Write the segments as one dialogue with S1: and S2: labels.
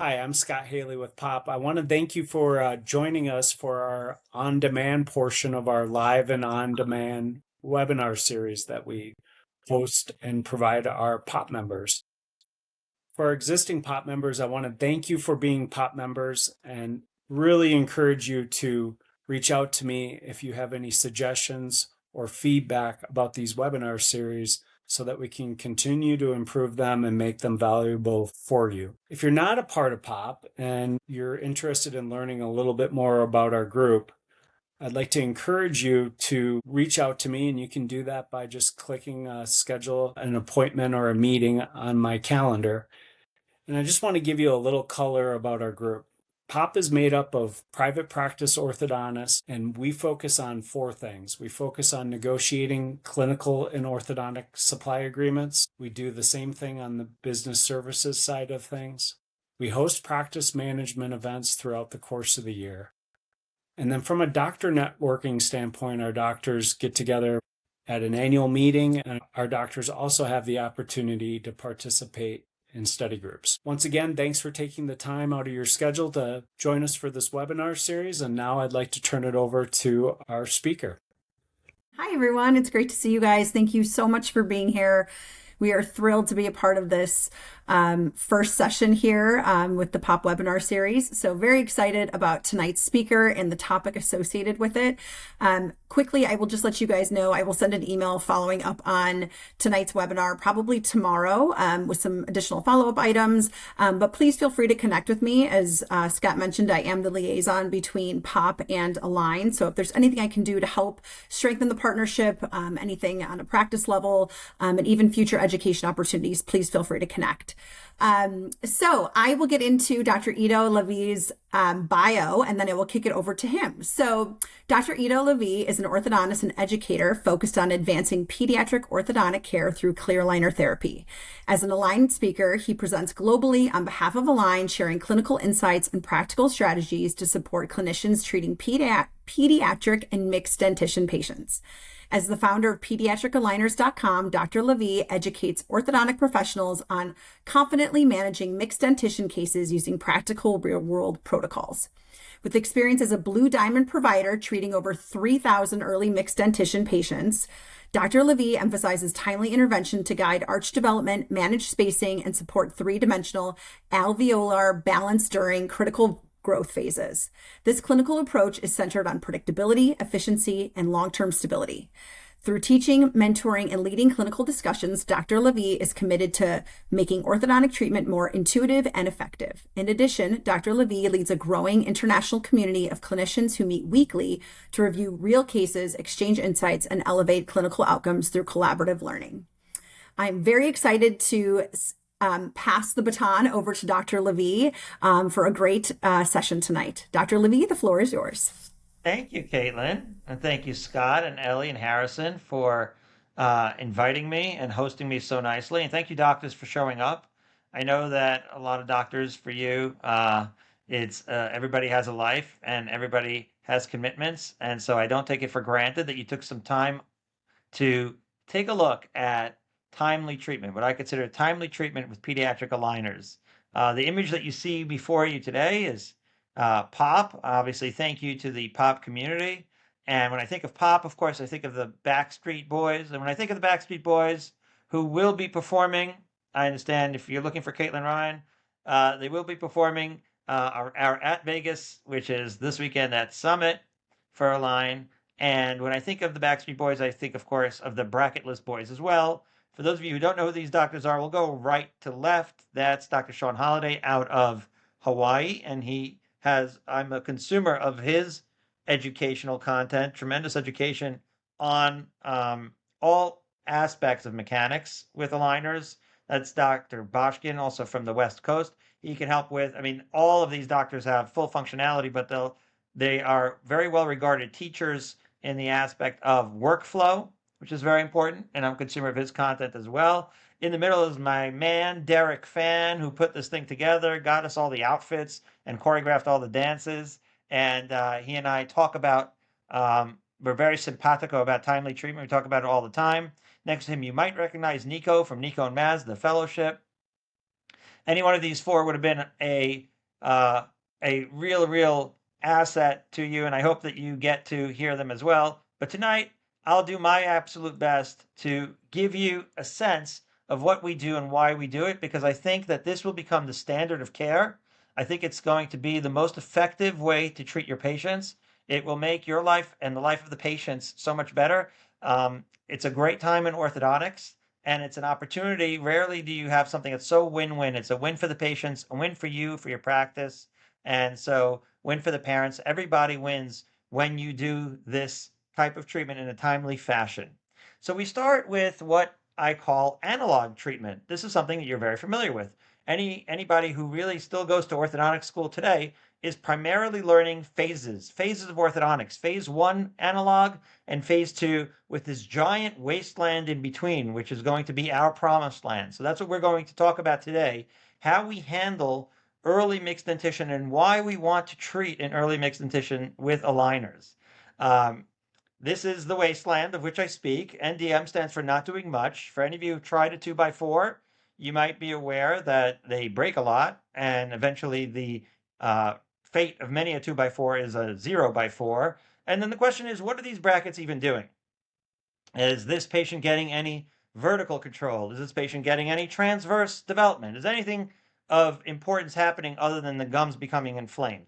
S1: Hi, I'm Scott Haley with P.O.P. I want to thank you for joining us for our on-demand portion of our live and on-demand webinar series that we host and provide our P.O.P members. For our existing P.O.P members, I want to thank you for being P.O.P members and really encourage you to reach out to me if you have any suggestions or feedback about these webinar series so that we can continue to improve them and make them valuable for you. If you're not a part of P.O.P and you're interested in learning a little bit more about our group, I'd like to encourage you to reach out to me, and you can do that by just clicking schedule an appointment or a meeting on my calendar. And I just want to give you a little color about our group. P.O.P is made up of private practice orthodontists, and we focus on four things. We focus on negotiating clinical and orthodontic supply agreements. We do the same thing on the business services side of things. We host practice management events throughout the course of the year. And then from a doctor networking standpoint, our doctors get together at an annual meeting, and our doctors also have the opportunity to participate in study groups. Once again, thanks for taking the time out of your schedule to join us for this webinar series. And now I'd like to turn it over to our speaker.
S2: Hi, everyone. It's great to see you guys. Thank you so much for being here. We are thrilled to be a part of this first session here with the P.O.P webinar series. So very excited about tonight's speaker and the topic associated with it. Quickly, I will just let you guys know, I will send an email following up on tonight's webinar, probably tomorrow, with some additional follow-up items. But please feel free to connect with me. As Scott mentioned, I am the liaison between P.O.P and Align. So if there's anything I can do to help strengthen the partnership, anything on a practice level, and even future education opportunities, please feel free to connect. So I will get into Dr. Edo Lavi's bio, and then I will kick it over to him. So Dr. Edo Lavi is an orthodontist and educator focused on advancing pediatric orthodontic care through clear aligner therapy. As an Align speaker, he presents globally on behalf of Align, sharing clinical insights and practical strategies to support clinicians treating pediatric and mixed dentition patients. As the founder of pediatricaligners.com, Dr. Lavi educates orthodontic professionals on confidently managing mixed dentition cases using practical real-world protocols. With experience as a Blue Diamond provider treating over 3,000 early mixed dentition patients, Dr. Lavi emphasizes timely intervention to guide arch development, manage spacing, and support three-dimensional alveolar balance during critical growth phases. This clinical approach is centered on predictability, efficiency, and long-term stability. Through teaching, mentoring, and leading clinical discussions, Dr. Lavi is committed to making orthodontic treatment more intuitive and effective. In addition, Dr. Lavi leads a growing international community of clinicians who meet weekly to review real cases, exchange insights, and elevate clinical outcomes through collaborative learning. I'm very excited to pass the baton over to Dr. Lavi for a great session tonight. Dr. Lavi, the floor is yours.
S3: Thank you, Caitlin, and thank you, Scott and Ellie and Harrison, for inviting me and hosting me so nicely. And thank you, doctors, for showing up. I know that a lot of doctors, for you, it's everybody has a life and everybody has commitments. And so I don't take it for granted that you took some time to take a look at timely treatment, what I consider timely treatment with pediatric aligners. The image that you see before you today is P.O.P. Obviously, thank you to the P.O.P community. And when I think of P.O.P, of course, I think of the Backstreet Boys. And when I think of the Backstreet Boys, who will be performing, I understand if you're looking for Caitlin Ryan, they will be performing our at Vegas, which is this weekend at Summit for Align. And when I think of the Backstreet Boys, I think, of course, of the Bracketless Boys as well. For those of you who don't know who these doctors are, we'll go right to left. That's Dr. Sean Holliday out of Hawaii, and I'm a consumer of his educational content, tremendous education on all aspects of mechanics with aligners. That's Dr. Boschkin, also from the West Coast. He can help with, all of these doctors have full functionality, but they are very well regarded teachers in the aspect of workflow, which is very important, and I'm a consumer of his content as well. In the middle is my man, Derek Fan, who put this thing together, got us all the outfits, and choreographed all the dances. And he and I talk about, we're very simpatico about timely treatment. We talk about it all the time. Next to him, you might recognize Nico from Nico and Maz, the fellowship. Any one of these four would have been a uh, a real asset to you, and I hope that you get to hear them as well. But tonight, I'll do my absolute best to give you a sense of what we do and why we do it, because I think that this will become the standard of care. I think it's going to be the most effective way to treat your patients. It will make your life and the life of the patients so much better. It's a great time in orthodontics, and it's an opportunity. Rarely do you have something that's so win-win. It's a win for the patients, a win for you, for your practice, and so win for the parents. Everybody wins when you do this type of treatment in a timely fashion. So we start with what I call analog treatment. This is something that you're very familiar with. Anybody who really still goes to orthodontic school today is primarily learning phases of orthodontics. Phase one analog and phase two with this giant wasteland in between, which is going to be our promised land. So that's what we're going to talk about today, how we handle early mixed dentition and why we want to treat an early mixed dentition with aligners. This is the wasteland of which I speak. NDM stands for not doing much. For any of you who've tried a 2x4, you might be aware that they break a lot, and eventually the fate of many a 2x4 is a 0x4. And then the question is, what are these brackets even doing? Is this patient getting any vertical control? Is this patient getting any transverse development? Is anything of importance happening other than the gums becoming inflamed?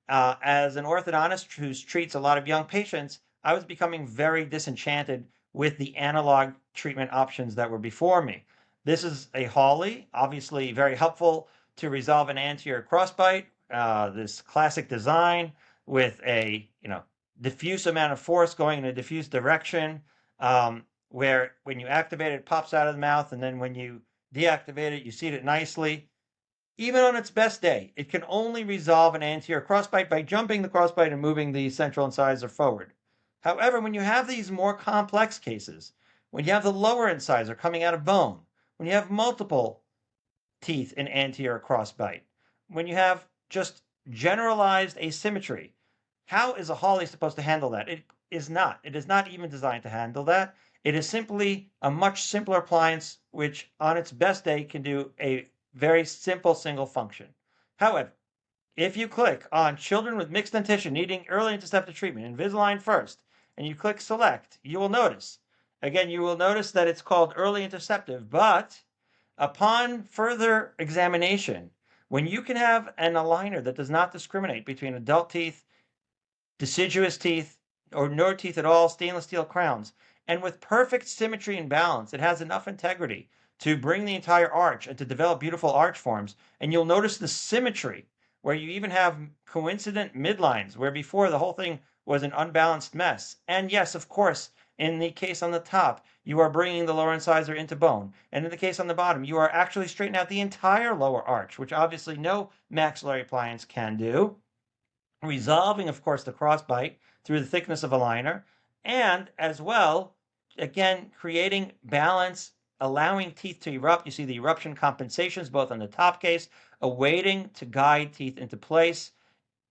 S3: As an orthodontist who treats a lot of young patients, I was becoming very disenchanted with the analog treatment options that were before me. This is a Hawley, obviously very helpful to resolve an anterior crossbite. This classic design with a diffuse amount of force going in a diffuse direction, where when you activate it, it pops out of the mouth, and then when you deactivate it, you seat it nicely. Even on its best day, it can only resolve an anterior crossbite by jumping the crossbite and moving the central incisor forward. However, when you have these more complex cases, when you have the lower incisor coming out of bone, when you have multiple teeth in anterior crossbite, when you have just generalized asymmetry, how is a Hawley supposed to handle that? It is not. It is not even designed to handle that. It is simply a much simpler appliance, which on its best day can do a very simple single function. However, if you click on children with mixed dentition needing early interceptive treatment, Invisalign First, and you click select, you will notice that it's called early interceptive, but upon further examination, when you can have an aligner that does not discriminate between adult teeth, deciduous teeth, or no teeth at all, stainless steel crowns, and with perfect symmetry and balance, it has enough integrity to bring the entire arch and to develop beautiful arch forms. And you'll notice the symmetry where you even have coincident midlines, where before the whole thing was an unbalanced mess. And yes, of course, in the case on the top, you are bringing the lower incisor into bone. And in the case on the bottom, you are actually straightening out the entire lower arch, which obviously no maxillary appliance can do. Resolving, of course, the crossbite through the thickness of a liner, and as well, again, creating balance, allowing teeth to erupt. You see the eruption compensations both on the top case, awaiting to guide teeth into place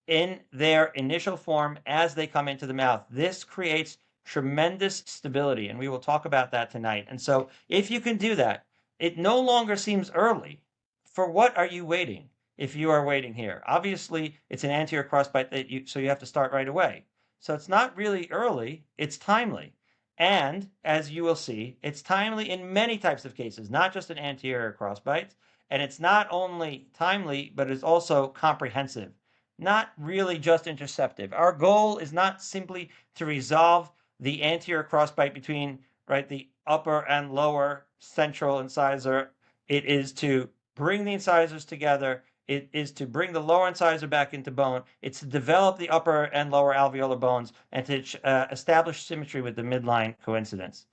S3: in their initial form as they come into the mouth. This creates tremendous stability, and we will talk about that tonight. And so if you can do that, it no longer seems early. For what are you waiting if you are waiting here? Obviously, it's an anterior crossbite so you have to start right away. So it's not really early, it's timely. And as you will see, it's timely in many types of cases, not just an anterior crossbite. And it's not only timely, but it's also comprehensive, not really just interceptive. Our goal is not simply to resolve the anterior crossbite between the upper and lower central incisor. It is to bring the incisors together. It is to bring the lower incisor back into bone. It's to develop the upper and lower alveolar bones and to establish symmetry with the midline coincidence.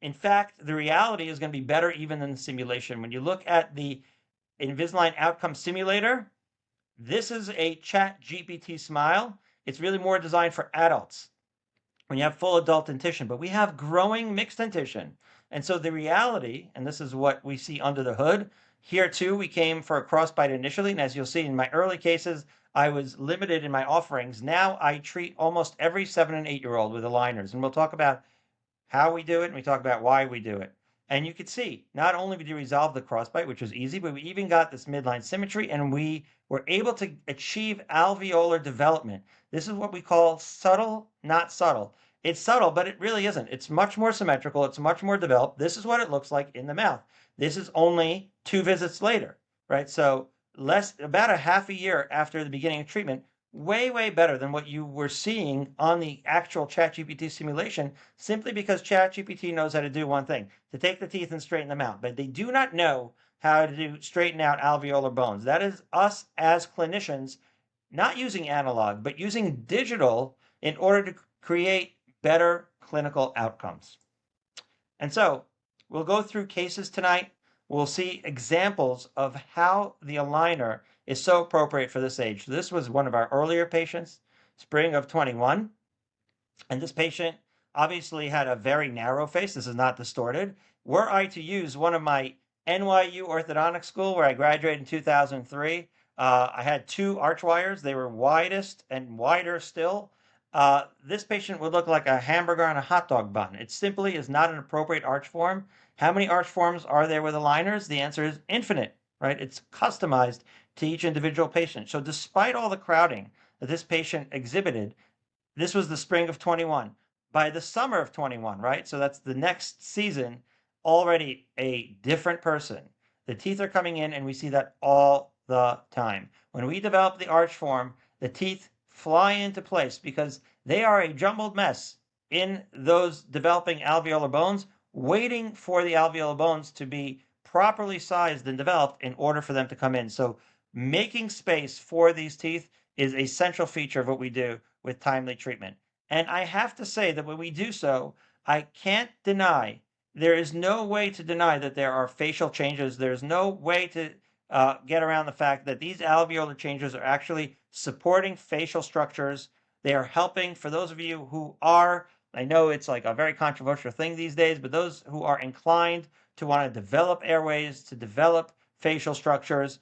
S3: In fact, the reality is going to be better even than the simulation. When you look at the Invisalign Outcome Simulator, this is a Chat GPT smile. It's really more designed for adults when you have full adult dentition, but we have growing mixed dentition. And so the reality, and this is what we see under the hood, here too, we came for a crossbite initially, and as you'll see in my early cases, I was limited in my offerings. Now I treat almost every 7 and 8-year-old with aligners, and we'll talk about how we do it, and we talk about why we do it. And you could see, not only did we resolve the crossbite, which was easy, but we even got this midline symmetry, and we were able to achieve alveolar development. This is what we call subtle, not subtle. It's subtle, but it really isn't. It's much more symmetrical. It's much more developed. This is what it looks like in the mouth. This is only 2 visits later, right? So about a half a year after the beginning of treatment, way, way better than what you were seeing on the actual ChatGPT simulation, simply because ChatGPT knows how to do one thing, to take the teeth and straighten them out. But they do not know how to straighten out alveolar bones. That is us as clinicians not using analog, but using digital in order to create better clinical outcomes. And so we'll go through cases tonight. We'll see examples of how the aligner is so appropriate for this age. So this was one of our earlier patients, spring of 21. And this patient obviously had a very narrow face. This is not distorted. Were I to use one of my NYU orthodontic school, where I graduated in 2003, I had 2 arch wires. They were widest and wider still. This patient would look like a hamburger on a hot dog bun. It simply is not an appropriate arch form. How many arch forms are there with aligners? The answer is infinite, right? It's customized to each individual patient. So despite all the crowding that this patient exhibited, this was the spring of 21. By the summer of 21, right? So that's the next season, already a different person. The teeth are coming in, and we see that all the time. When we develop the arch form, the teeth fly into place because they are a jumbled mess in those developing alveolar bones, waiting for the alveolar bones to be properly sized and developed in order for them to come in. So making space for these teeth is a central feature of what we do with timely treatment. And I have to say that when we do so, I can't deny, there is no way to deny that there are facial changes. There's no way to get around the fact that these alveolar changes are actually supporting facial structures. They are helping, for those of you who are, I know it's like a very controversial thing these days, but those who are inclined to want to develop airways, to develop facial structures,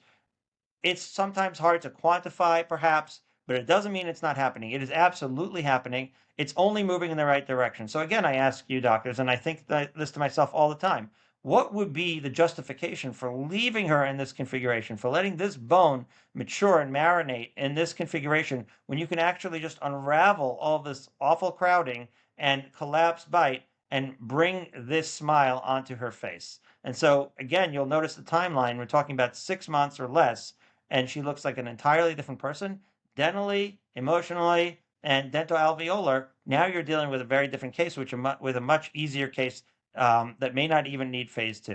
S3: it's sometimes hard to quantify, perhaps, but it doesn't mean it's not happening. It is absolutely happening. It's only moving in the right direction. So again, I ask you, doctors, and I think this to myself all the time, what would be the justification for leaving her in this configuration, for letting this bone mature and marinate in this configuration, when you can actually just unravel all this awful crowding and collapse bite and bring this smile onto her face? And so again, you'll notice the timeline. We're talking about 6 months or less, and she looks like an entirely different person, dentally, emotionally, and dentoalveolar. Now you're dealing with a very different case, with a much easier case that may not even need phase 2.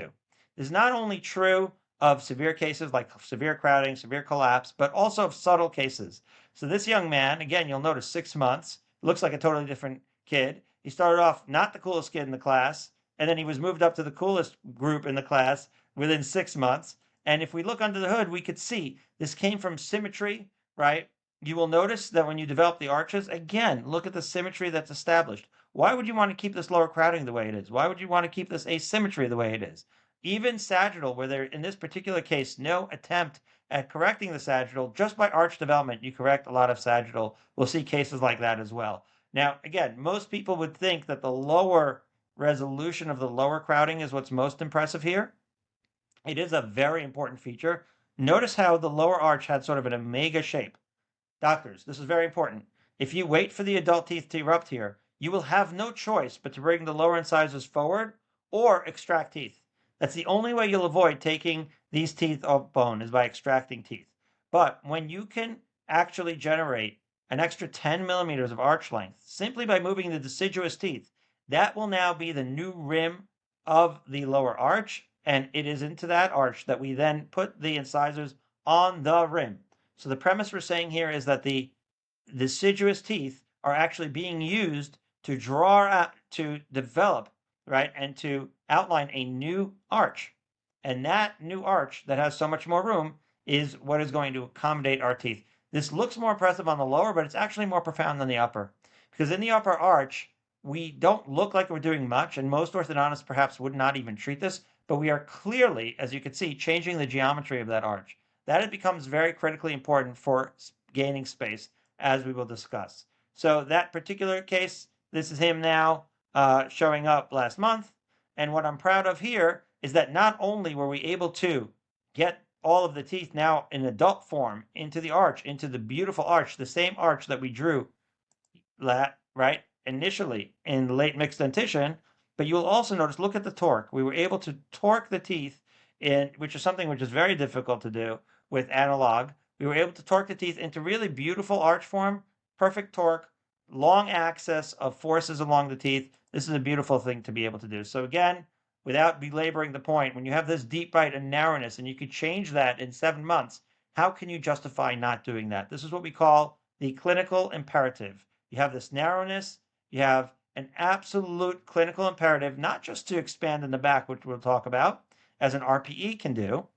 S3: This is not only true of severe cases like severe crowding, severe collapse, but also of subtle cases. So this young man, again, you'll notice 6 months, looks like a totally different kid. He started off not the coolest kid in the class, and then he was moved up to the coolest group in the class within 6 months. And if we look under the hood, we could see this came from symmetry, right? You will notice that when you develop the arches, again, look at the symmetry that's established. Why would you want to keep this lower crowding the way it is? Why would you want to keep this asymmetry the way it is? Even sagittal, where there, in this particular case, no attempt at correcting the sagittal, just by arch development, you correct a lot of sagittal. We'll see cases like that as well. Now, again, most people would think that the lower resolution of the lower crowding is what's most impressive here. It is a very important feature. Notice how the lower arch had sort of an omega shape. Doctors, this is very important. If you wait for the adult teeth to erupt here, you will have no choice but to bring the lower incisors forward or extract teeth. That's the only way you'll avoid taking these teeth off bone, is by extracting teeth. But when you can actually generate an extra 10 millimeters of arch length simply by moving the deciduous teeth, that will now be the new rim of the lower arch, and it is into that arch that we then put the incisors on the rim. So the premise we're saying here is that the deciduous teeth are actually being used to draw out, to develop, right, and to outline a new arch. And that new arch that has so much more room is what is going to accommodate our teeth. This looks more impressive on the lower, but it's actually more profound than the upper. Because in the upper arch, we don't look like we're doing much, and most orthodontists perhaps would not even treat this, but we are clearly, as you can see, changing the geometry of that arch. That it becomes very critically important for gaining space, as we will discuss. So that particular case, this is him now showing up last month. And what I'm proud of here is that not only were we able to get all of the teeth now in adult form into the arch, into the beautiful arch, the same arch that we drew right initially in late mixed dentition, but you'll also notice, look at the torque. We were able to torque the teeth in, which is something which is very difficult to do with analog. We were able to torque the teeth into really beautiful arch form, perfect torque, long access of forces along the teeth. This is a beautiful thing to be able to do. So again, without belaboring the point, when you have this deep bite and narrowness and you could change that in 7 months, how can you justify not doing that? This is what we call the clinical imperative. You have this narrowness, you have an absolute clinical imperative, not just to expand in the back, which we'll talk about, as an RPE can do.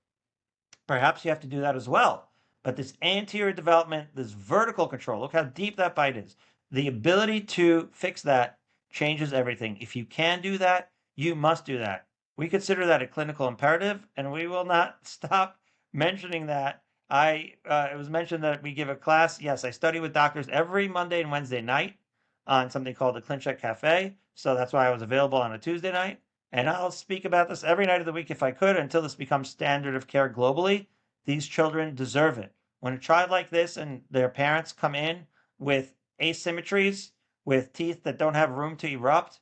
S3: Perhaps you have to do that as well. But this anterior development, this vertical control, look how deep that bite is. The ability to fix that changes everything. If you can do that, you must do that. We consider that a clinical imperative, and we will not stop mentioning that. It was mentioned that we give a class. Yes, I study with doctors every Monday and Wednesday night on something called the ClinCheck Cafe. So that's why I was available on a Tuesday night. And I'll speak about this every night of the week if I could until this becomes standard of care globally. These children deserve it. When a child like this and their parents come in with asymmetries, with teeth that don't have room to erupt,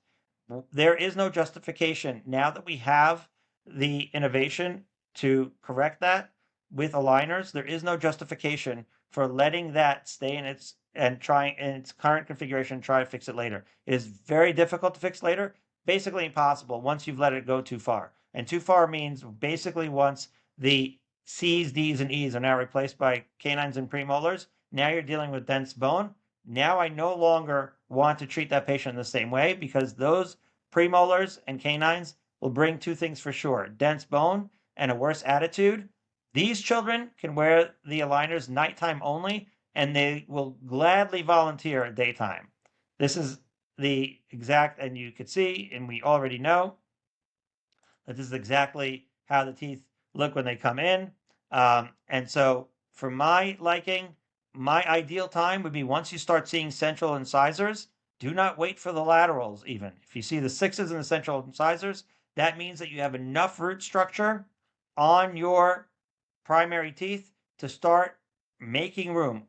S3: there is no justification now that we have the innovation to correct that with aligners. There is no justification for letting that stay in its and trying in its current configuration and try to fix it later. It is very difficult to fix later, basically impossible once you've let it go too far. And too far means basically once the C's, D's, and E's are now replaced by canines and premolars, now you're dealing with dense bone. Now I no longer want to treat that patient in the same way because those premolars and canines will bring two things for sure: dense bone and a worse attitude. These children can wear the aligners nighttime only, and they will gladly volunteer at daytime. This is the exact, and you could see, and we already know that this is exactly how the teeth look when they come in. And so for my liking, my ideal time would be once you start seeing central incisors, do not wait for the laterals even. If you see the sixes in the central incisors, that means that you have enough root structure on your primary teeth to start making room.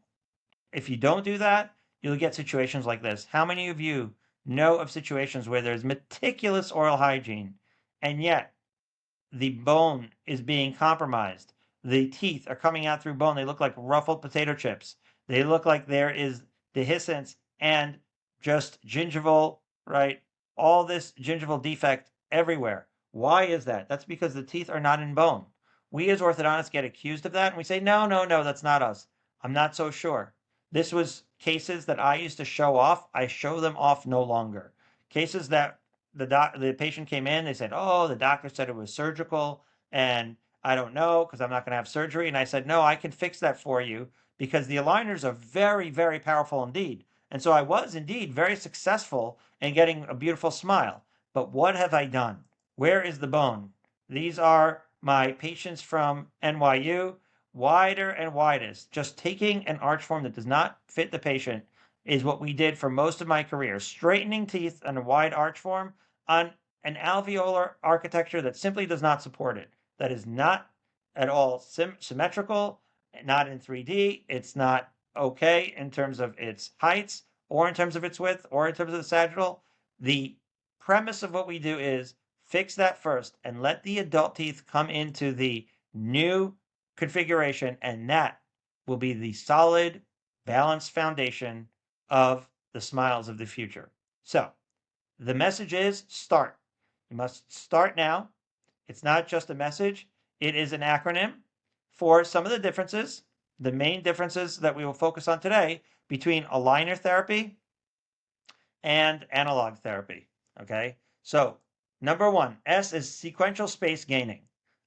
S3: If you don't do that, you'll get situations like this. How many of you know of situations where there's meticulous oral hygiene and yet the bone is being compromised? The teeth are coming out through bone. They look like ruffled potato chips. They look like there is dehiscence and just gingival, right? All this gingival defect everywhere. Why is that? That's because the teeth are not in bone. We as orthodontists get accused of that, and we say, no, no, no, that's not us. I'm not so sure. This was cases that I used to show off. I show them off no longer. Cases that the patient came in, they said, oh, the doctor said it was surgical, and I don't know because I'm not going to have surgery. And I said, no, I can fix that for you because the aligners are very, very powerful indeed. And so I was indeed very successful in getting a beautiful smile. But what have I done? Where is the bone? These are my patients from NYU, wider and widest. Just taking an arch form that does not fit the patient is what we did for most of my career. Straightening teeth on a wide arch form on an alveolar architecture that simply does not support it. That is not at all symmetrical, not in 3D. It's not okay in terms of its heights or in terms of its width or in terms of the sagittal. The premise of what we do is fix that first and let the adult teeth come into the new configuration, and that will be the solid, balanced foundation of the smiles of the future. So the message is start. You must start now. It's not just a message. It is an acronym for some of the differences, the main differences that we will focus on today between aligner therapy and analog therapy. Okay. So number one, S is sequential space gaining.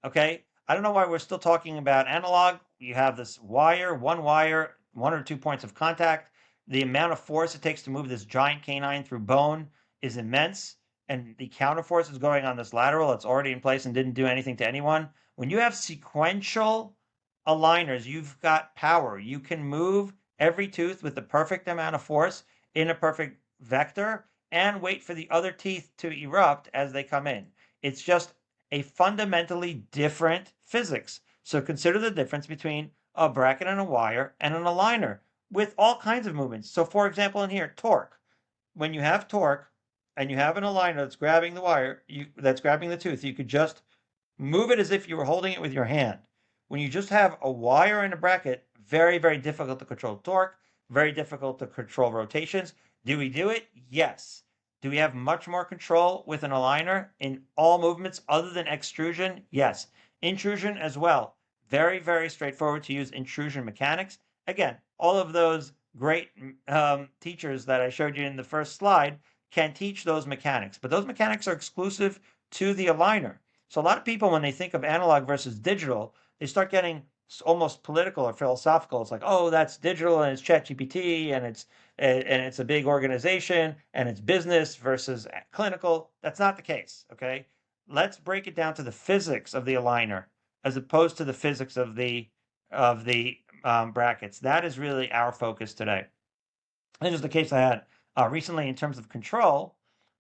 S3: Okay. I don't know why we're still talking about analog. You have this wire, one or 2 points of contact. The amount of force it takes to move this giant canine through bone is immense. And the counterforce is going on this lateral that's already in place and didn't do anything to anyone. When you have sequential aligners, you've got power. You can move every tooth with the perfect amount of force in a perfect vector and wait for the other teeth to erupt as they come in. It's just a fundamentally different physics. So consider the difference between a bracket and a wire and an aligner with all kinds of movements. So for example, in here, torque. When you have torque and you have an aligner that's grabbing the wire, that's grabbing the tooth, you could just move it as if you were holding it with your hand. When you just have a wire and a bracket, very, very difficult to control torque, very difficult to control rotations. Do we do it? Yes. Do we have much more control with an aligner in all movements other than extrusion? Yes. Intrusion as well. Very, very straightforward to use intrusion mechanics. Again, all of those great teachers that I showed you in the first slide can teach those mechanics, but those mechanics are exclusive to the aligner. So a lot of people, when they think of analog versus digital, they start getting almost political or philosophical. It's like, oh, that's digital and it's ChatGPT and it's a big organization and it's business versus clinical. That's not the case. Okay, let's break it down to the physics of the aligner as opposed to the physics of the brackets. That is really our focus today. This is the case I had recently in terms of control.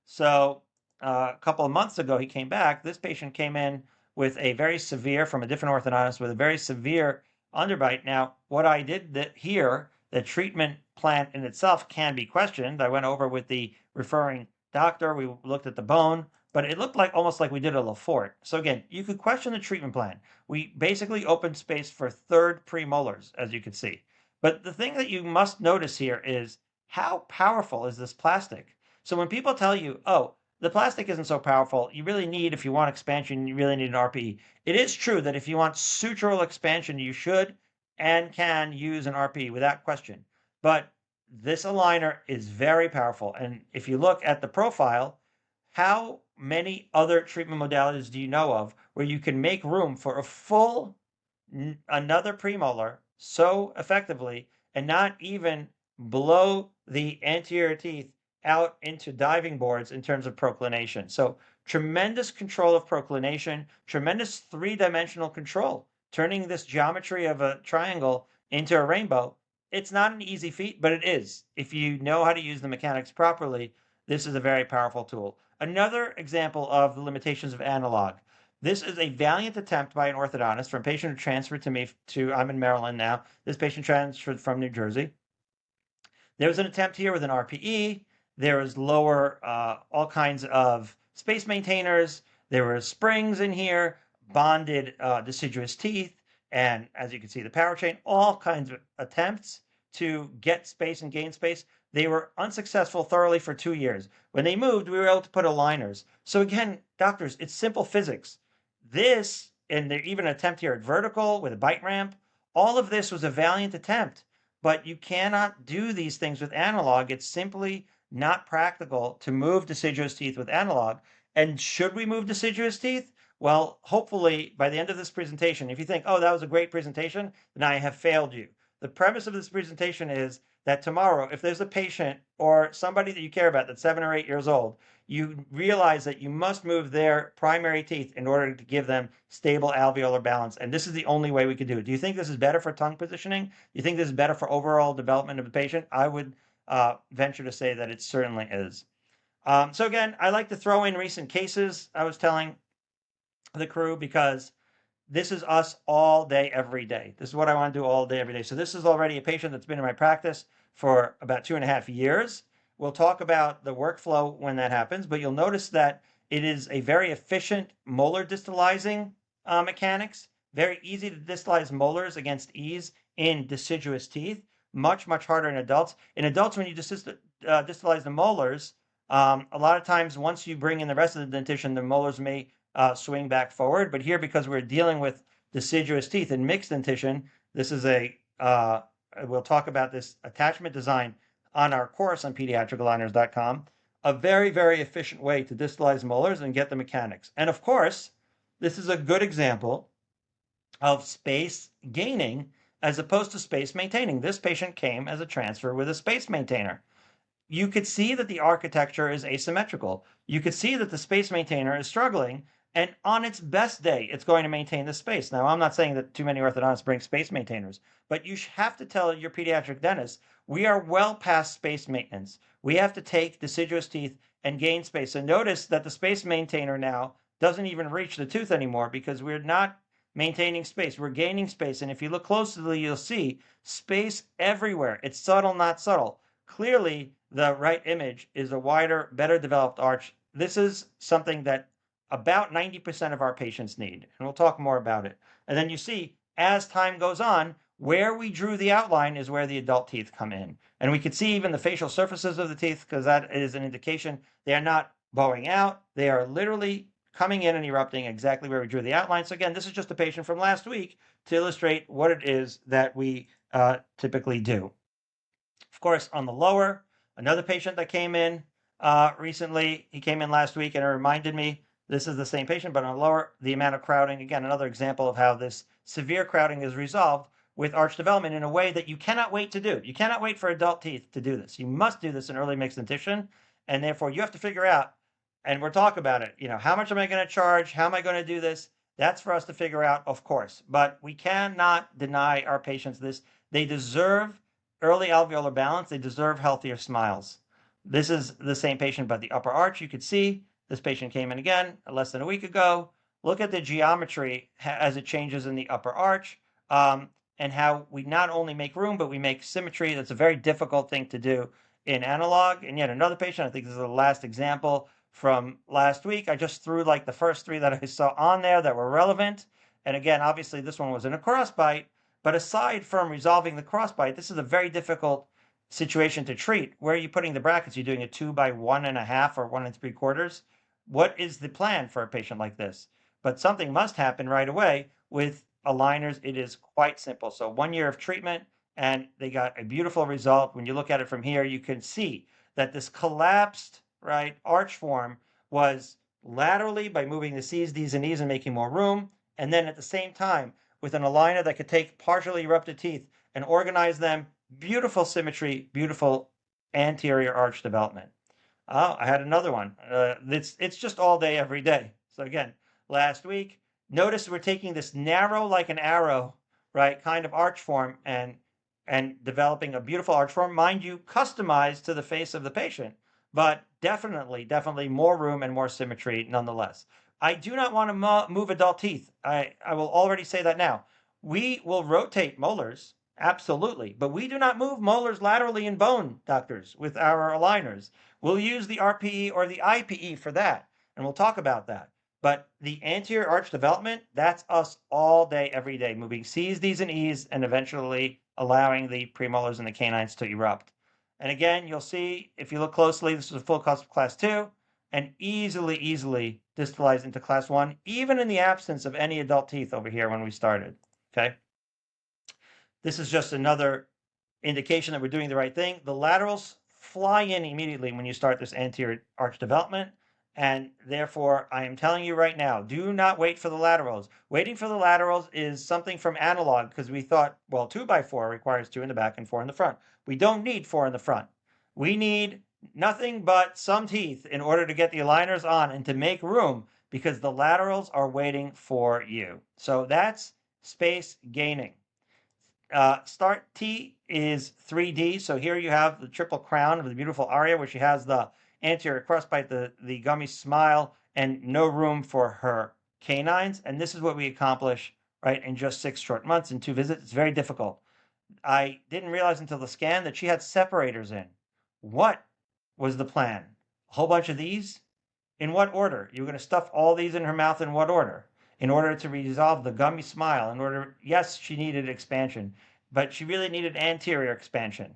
S3: So a couple of months ago, he came back. This patient came in with a very severe, from a different orthodontist, with a very severe underbite. Now, what I did here, the treatment plan in itself can be questioned. I went over with the referring doctor. We looked at the bone, but it looked like almost like we did a Lafort. So again, you could question the treatment plan. We basically opened space for third premolars, as you can see. But the thing that you must notice here is how powerful is this plastic? So when people tell you, oh, the plastic isn't so powerful, you really need, if you want expansion, you really need an RPE. It is true that if you want sutural expansion, you should and can use an RPE without question. But this aligner is very powerful. And if you look at the profile, how many other treatment modalities do you know of where you can make room for a full another premolar so effectively and not even blow the anterior teeth out into diving boards in terms of proclination? So tremendous control of proclination, tremendous three-dimensional control, turning this geometry of a triangle into a rainbow. It's not an easy feat, but it is. If you know how to use the mechanics properly, this is a very powerful tool. Another example of the limitations of analog. This is a valiant attempt by an orthodontist from a patient who transferred to me I'm in Maryland now. This patient transferred from New Jersey. There was an attempt here with an RPE. There was lower, all kinds of space maintainers. There were springs in here, bonded deciduous teeth, and as you can see, the power chain, all kinds of attempts to get space and gain space. They were unsuccessful thoroughly for 2 years. When they moved, we were able to put aligners. So again, doctors, it's simple physics. This, and there even an attempt here at vertical with a bite ramp, all of this was a valiant attempt, but you cannot do these things with analog. It's simply not practical to move deciduous teeth with analog. And should we move deciduous teeth? Well, hopefully by the end of this presentation, if you think, oh, that was a great presentation, then I have failed you. The premise of this presentation is that tomorrow, if there's a patient or somebody that you care about that's 7 or 8 years old, you realize that you must move their primary teeth in order to give them stable alveolar balance. And this is the only way we could do it. Do you think this is better for tongue positioning? Do you think this is better for overall development of the patient? I would venture to say that it certainly is. So again, I like to throw in recent cases. I was telling the crew because this is us all day, every day. This is what I want to do all day, every day. So this is already a patient that's been in my practice for about 2.5 years. We'll talk about the workflow when that happens, but you'll notice that it is a very efficient molar distalizing mechanics. Very easy to distalize molars against ease in deciduous teeth. Much, much harder in adults. In adults, when you distalize the molars, a lot of times once you bring in the rest of the dentition, the molars may swing back forward. But here, because we're dealing with deciduous teeth and mixed dentition, this is we'll talk about this attachment design on our course on pediatricaligners.com, a very, very efficient way to distalize molars and get the mechanics. And of course, this is a good example of space gaining as opposed to space maintaining. This patient came as a transfer with a space maintainer. You could see that the architecture is asymmetrical. You could see that the space maintainer is struggling, and on its best day, it's going to maintain the space. Now, I'm not saying that too many orthodontists bring space maintainers, but you have to tell your pediatric dentist, we are well past space maintenance. We have to take deciduous teeth and gain space. So notice that the space maintainer now doesn't even reach the tooth anymore because we're not maintaining space. We're gaining space. And if you look closely, you'll see space everywhere. It's subtle, not subtle. Clearly, the right image is a wider, better developed arch. This is something that about 90% of our patients need, and we'll talk more about it. And then you see, as time goes on, where we drew the outline is where the adult teeth come in. And we can see even the facial surfaces of the teeth because that is an indication they are not bowing out. They are literally coming in and erupting exactly where we drew the outline. So again, this is just a patient from last week to illustrate what it is that we typically do. Of course, on the lower, another patient that came in recently, he came in last week and it reminded me this is the same patient, but on the lower, the amount of crowding, again, another example of how this severe crowding is resolved with arch development in a way that you cannot wait to do. You cannot wait for adult teeth to do this. You must do this in early mixed dentition, and therefore you have to figure out, and we'll talk about it, how much am I going to charge? How am I going to do this? That's for us to figure out, of course, but we cannot deny our patients this. They deserve early alveolar balance. They deserve healthier smiles. This is the same patient, but the upper arch, you could see this patient came in again less than a week ago. Look at the geometry as it changes in the upper arch and how we not only make room, but we make symmetry. That's a very difficult thing to do in analog. And yet another patient, I think this is the last example from last week. I just threw like the first three that I saw on there that were relevant. And again, obviously this one was in a crossbite. But aside from resolving the crossbite, this is a very difficult situation to treat. Where are you putting the brackets? You're doing a 2 by 1.5 or 1 3/4. What is the plan for a patient like this? But something must happen right away. With aligners, it is quite simple. So 1 year of treatment, and they got a beautiful result. When you look at it from here, you can see that this collapsed, right, arch form was laterally by moving the C's, D's, and E's and making more room. And then at the same time, with an aligner that could take partially erupted teeth and organize them, beautiful symmetry, beautiful anterior arch development. Oh, I had another one. It's just all day, every day. So again, last week, notice we're taking this narrow like an arrow, right, kind of arch form and developing a beautiful arch form, mind you, customized to the face of the patient, but definitely more room and more symmetry nonetheless. I do not want to move adult teeth. I will already say that now. We will rotate molars, absolutely, but we do not move molars laterally in bone, doctors, with our aligners. We'll use the RPE or the IPE for that, and we'll talk about that. But the anterior arch development, that's us all day, every day, moving C's, D's, and E's, and eventually allowing the premolars and the canines to erupt. And again, you'll see, if you look closely, this is a full cusp class 2, and easily distalized into class 1, even in the absence of any adult teeth over here when we started, okay? This is just another indication that we're doing the right thing. The laterals fly in immediately when you start this anterior arch development. And therefore, I am telling you right now, do not wait for the laterals. Waiting for the laterals is something from analog because we thought, well, 2 by 4 requires 2 in the back and 4 in the front. We don't need 4 in the front. We need nothing but some teeth in order to get the aligners on and to make room because the laterals are waiting for you. So that's space gaining. Start T is 3D. So here you have the triple crown of the beautiful aria where she has the anterior crossbite, the gummy smile, and no room for her canines. And this is what we accomplish, right, in just 6 short months and 2 visits. It's very difficult. I didn't realize until the scan that she had separators in. What was the plan? A whole bunch of these? In what order? You were going to stuff all these in her mouth in what order? In order to resolve the gummy smile, yes, she needed expansion, but she really needed anterior expansion,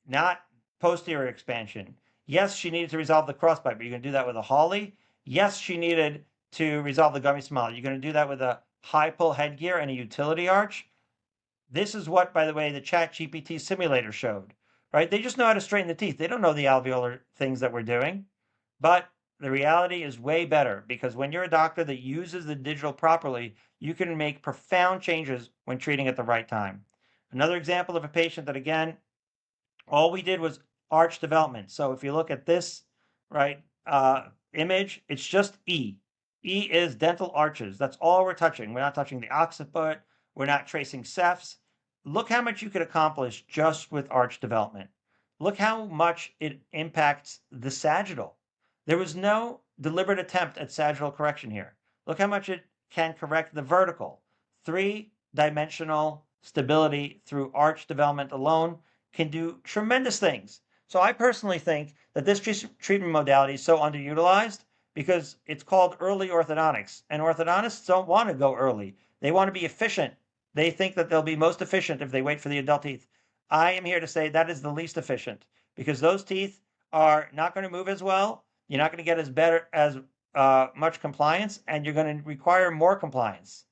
S3: not posterior expansion. Yes, she needed to resolve the crossbite, but you're going to do that with a Hawley. Yes, she needed to resolve the gummy smile. You're going to do that with a high pull headgear and a utility arch. This is what, by the way, the ChatGPT simulator showed, right? They just know how to straighten the teeth. They don't know the alveolar things that we're doing, but the reality is way better because when you're a doctor that uses the digital properly, you can make profound changes when treating at the right time. Another example of a patient that, again, all we did was arch development. So if you look at this, right, image, it's just E. E is dental arches. That's all we're touching. We're not touching the occiput. We're not tracing cephs. Look how much you could accomplish just with arch development. Look how much it impacts the sagittal. There was no deliberate attempt at sagittal correction here. Look how much it can correct the vertical. 3-dimensional stability through arch development alone can do tremendous things. So I personally think that this treatment modality is so underutilized because it's called early orthodontics, and orthodontists don't want to go early. They want to be efficient. They think that they'll be most efficient if they wait for the adult teeth. I am here to say that is the least efficient because those teeth are not going to move as well. You're not going to get as much compliance, and you're going to require more compliance.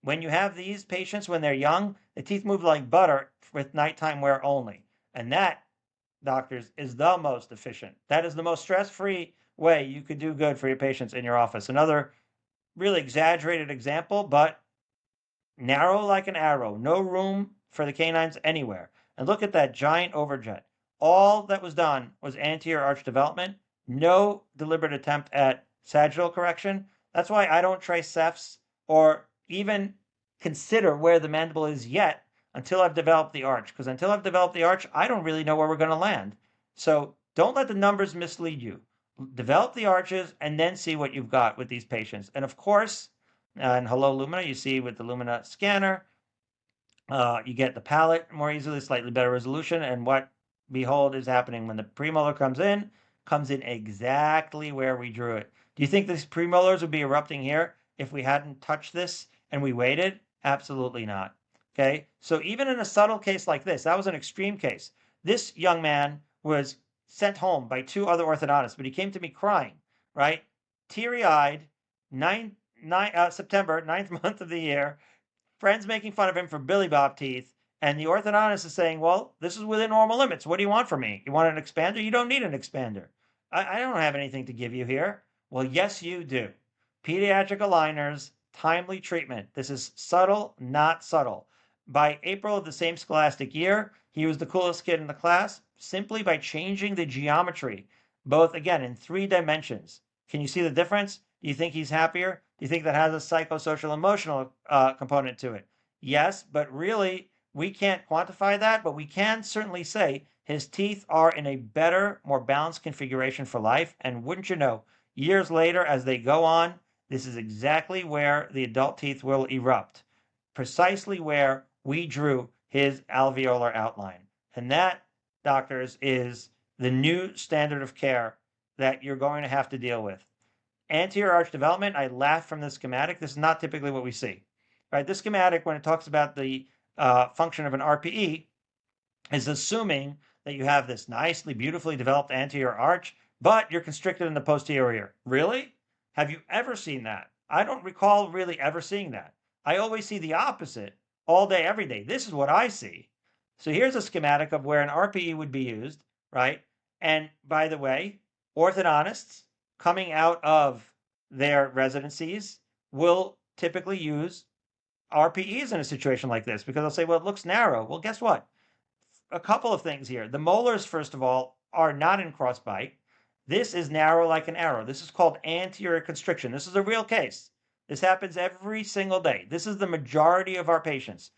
S3: When you have these patients when they're young, the teeth move like butter with nighttime wear only. And that, doctors, is the most efficient. That is the most stress-free way you could do good for your patients in your office. Another really exaggerated example, but narrow like an arrow, no room for the canines anywhere. And look at that giant overjet. All that was done was anterior arch development, no deliberate attempt at sagittal correction. That's why I don't trace cephs or even consider where the mandible is yet until I've developed the arch. Because until I've developed the arch, I don't really know where we're going to land. So don't let the numbers mislead you. Develop the arches and then see what you've got with these patients. And of course, and hello Lumina, you see with the Lumina scanner, you get the palate more easily, slightly better resolution, and what behold is happening when the premolar comes in exactly where we drew it. Do you think these premolars would be erupting here if we hadn't touched this and we waited? Absolutely not. Okay, so even in a subtle case like this, that was an extreme case. This young man was sent home by 2 other orthodontists, but he came to me crying, right? Teary-eyed, September, 9th month of the year, friends making fun of him for Billy Bob teeth, and the orthodontist is saying, well, this is within normal limits. What do you want from me? You want an expander? You don't need an expander. I don't have anything to give you here. Well, yes, you do. Pediatric aligners, timely treatment. This is subtle, not subtle. By April of the same scholastic year, he was the coolest kid in the class simply by changing the geometry, both, again, in 3 dimensions. Can you see the difference? Do you think he's happier? Do you think that has a psychosocial emotional component to it? Yes, but really, we can't quantify that, but we can certainly say his teeth are in a better, more balanced configuration for life. And wouldn't you know, years later, as they go on, this is exactly where the adult teeth will erupt, precisely where we drew his alveolar outline. And that, doctors, is the new standard of care that you're going to have to deal with. Anterior arch development, I laugh from this schematic. This is not typically what we see. Right? This schematic, when it talks about the function of an RPE, is assuming that you have this nicely, beautifully developed anterior arch, but you're constricted in the posterior. Really? Have you ever seen that? I don't recall really ever seeing that. I always see the opposite all day, every day. This is what I see. So here's a schematic of where an RPE would be used, right? And by the way, orthodontists coming out of their residencies will typically use RPEs in a situation like this because they'll say, well, it looks narrow. Well, guess what? A couple of things here. The molars, first of all, are not in crossbite. This is narrow like an arrow. This is called anterior constriction. This is a real case. This happens every single day. This is the majority of our patients.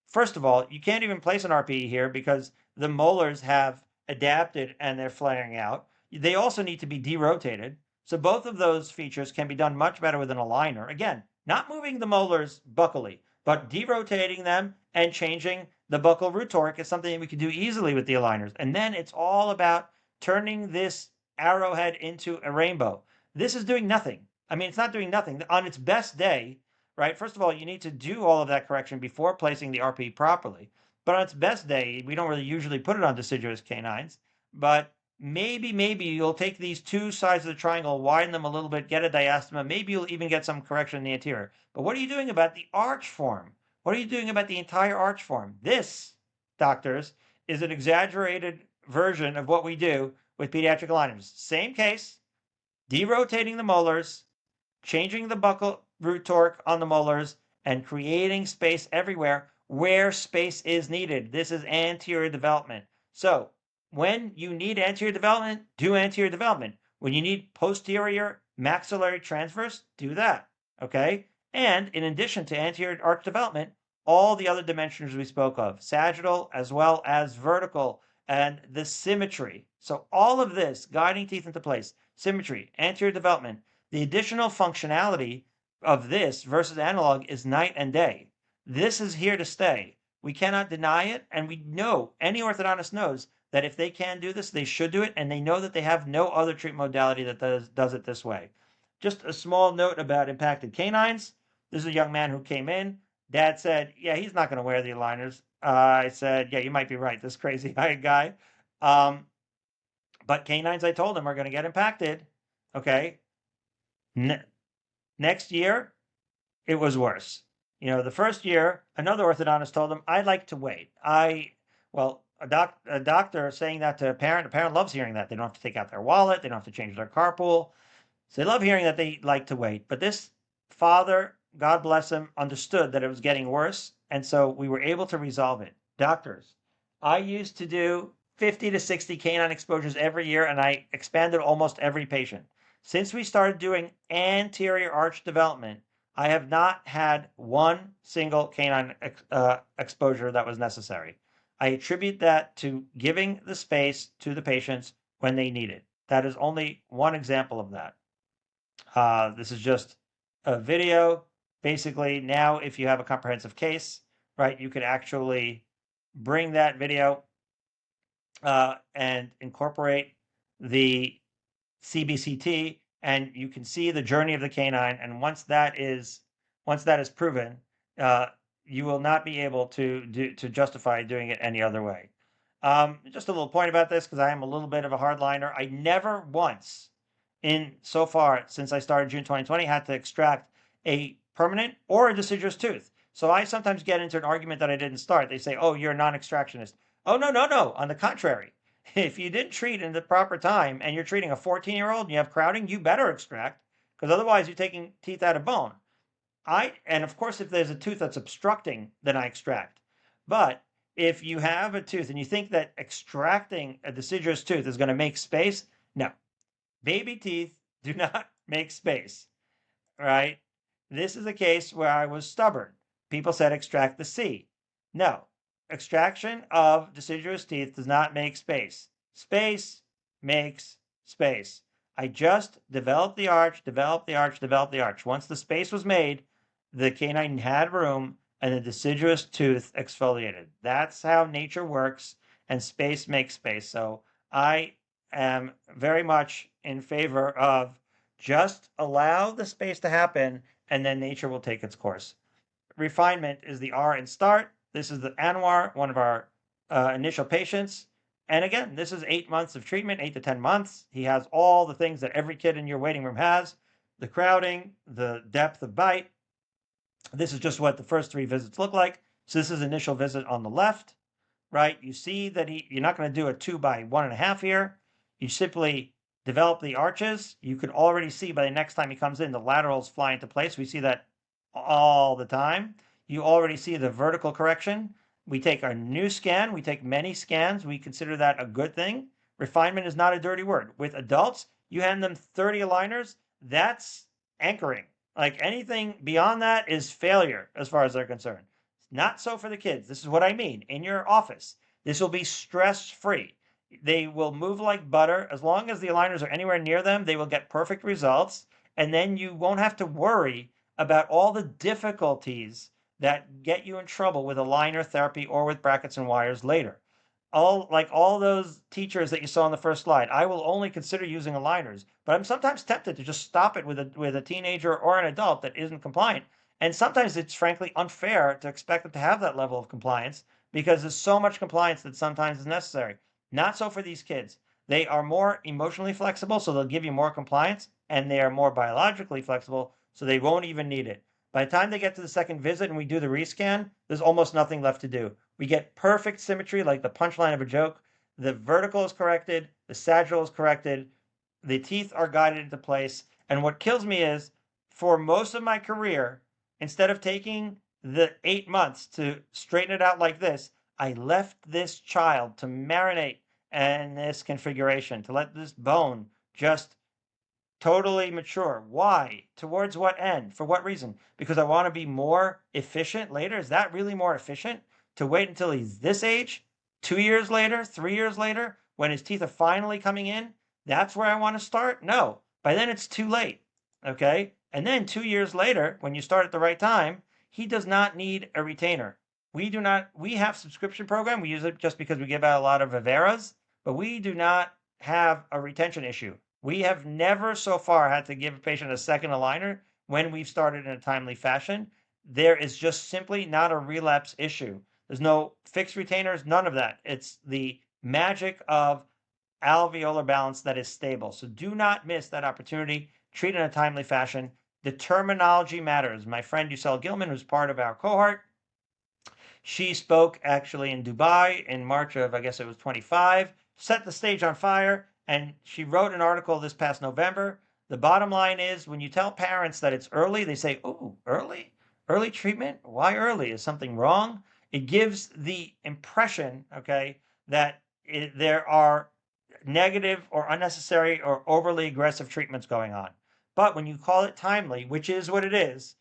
S3: First of all, you can't even place an RPE here because the molars have adapted and they're flaring out. They also need to be derotated. So both of those features can be done much better with an aligner. Again, not moving the molars buccally, but derotating them and changing the buccal root torque is something we can do easily with the aligners. And then it's all about turning this arrowhead into a rainbow. This is doing nothing. I mean, it's not doing nothing. On its best day, right? First of all, you need to do all of that correction before placing the RPE properly. But on its best day, we don't really usually put it on deciduous canines, but maybe you'll take these 2 sides of the triangle, widen them a little bit, get a diastema. Maybe you'll even get some correction in the anterior. But what are you doing about the arch form? What are you doing about the entire arch form? This, doctors, is an exaggerated version of what we do with pediatric aligners. Same case, derotating the molars, changing the buccal root torque on the molars, and creating space everywhere where space is needed. This is anterior development. So when you need anterior development, do anterior development. When you need posterior maxillary transverse, do that. Okay? And in addition to anterior arch development, all the other dimensions we spoke of, sagittal as well as vertical, and the symmetry. So all of this, guiding teeth into place, symmetry, anterior development. The additional functionality of this versus analog is night and day. This is here to stay. We cannot deny it, and we know, any orthodontist knows, that if they can do this, they should do it, and they know that they have no other treatment modality that does it this way. Just a small note about impacted canines. This is a young man who came in. Dad said, yeah, he's not going to wear the aligners. I said, yeah, you might be right, this crazy-eyed guy. But canines, I told him, are going to get impacted. Okay. Next year, it was worse. The first year, another orthodontist told him, I'd like to wait. A doctor saying that to a parent loves hearing that. They don't have to take out their wallet. They don't have to change their carpool. So they love hearing that they like to wait. But this father, God bless him, understood that it was getting worse. And so we were able to resolve it. Doctors, I used to do 50 to 60 canine exposures every year, and I expanded almost every patient. Since we started doing anterior arch development, I have not had one single canine exposure that was necessary. I attribute that to giving the space to the patients when they need it. That is only one example of that. This is just a video. Basically, now if you have a comprehensive case, right, you could actually bring that video and incorporate the CBCT, and you can see the journey of the canine. And once that is proven, you will not be able to justify doing it any other way. Just a little point about this, because I am a little bit of a hardliner. I never once, so far since I started June 2020, had to extract a permanent or a deciduous tooth. So I sometimes get into an argument that I didn't start. They say, oh, you're a non-extractionist. Oh, no. On the contrary, if you didn't treat in the proper time and you're treating a 14-year-old and you have crowding, you better extract, because otherwise you're taking teeth out of bone. And of course, if there's a tooth that's obstructing, then I extract. But if you have a tooth and you think that extracting a deciduous tooth is going to make space, no. Baby teeth do not make space, right? This is a case where I was stubborn. People said extract the C. No. Extraction of deciduous teeth does not make space. Space makes space. I just developed the arch. Once the space was made, the canine had room and the deciduous tooth exfoliated. That's how nature works, and space makes space. So I am very much in favor of just allow the space to happen, and then nature will take its course. Refinement is the R in start. This is the Anwar, one of our initial patients. And again, this is 8 months of treatment, 8 to 10 months. He has all the things that every kid in your waiting room has: the crowding, the depth of bite. This is just what the first 3 visits look like. So this is initial visit on the left, right? You see that you're not going to do a 2 by 1.5 here. You simply develop the arches. You can already see by the next time he comes in, the laterals fly into place. We see that all the time. You already see the vertical correction. We take our new scan. We take many scans. We consider that a good thing. Refinement is not a dirty word. With adults, you hand them 30 aligners. That's anchoring. Like, anything beyond that is failure as far as they're concerned. Not so for the kids. This is what I mean. In your office, this will be stress-free. They will move like butter. As long as the aligners are anywhere near them, they will get perfect results. And then you won't have to worry about all the difficulties that get you in trouble with aligner therapy or with brackets and wires later. All those teachers that you saw on the first slide, I will only consider using aligners, but I'm sometimes tempted to just stop it with a teenager or an adult that isn't compliant. And sometimes it's frankly unfair to expect them to have that level of compliance, because there's so much compliance that sometimes is necessary. Not so for these kids. They are more emotionally flexible, so they'll give you more compliance, and they are more biologically flexible, so they won't even need it. By the time they get to the second visit and we do the rescan, there's almost nothing left to do. We get perfect symmetry, like the punchline of a joke. The vertical is corrected, the sagittal is corrected, the teeth are guided into place. And what kills me is, for most of my career, instead of taking the 8 months to straighten it out like this, I left this child to marinate in this configuration, to let this bone just totally mature. Why? Towards what end? For what reason? Because I want to be more efficient later? Is that really more efficient? To wait until he's this age, 2 years later, 3 years later, when his teeth are finally coming in? That's where I want to start? No. By then it's too late. Okay? And then 2 years later, when you start at the right time, he does not need a retainer. We do not, we have subscription program. We use it just because we give out a lot of Viveras, but we do not have a retention issue. We have never so far had to give a patient a second aligner when we've started in a timely fashion. There is just simply not a relapse issue. There's no fixed retainers, none of that. It's the magic of alveolar balance that is stable. So do not miss that opportunity. Treat in a timely fashion. The terminology matters. My friend Yusel Gilman, who's part of our cohort, she spoke actually in Dubai in March of, I guess it was 25, set the stage on fire, and she wrote an article this past November. The bottom line is when you tell parents that it's early, they say, "Oh, early? Early treatment? Why early? Is something wrong?" It gives the impression, okay, that there are negative or unnecessary or overly aggressive treatments going on. But when you call it timely, which is what it is,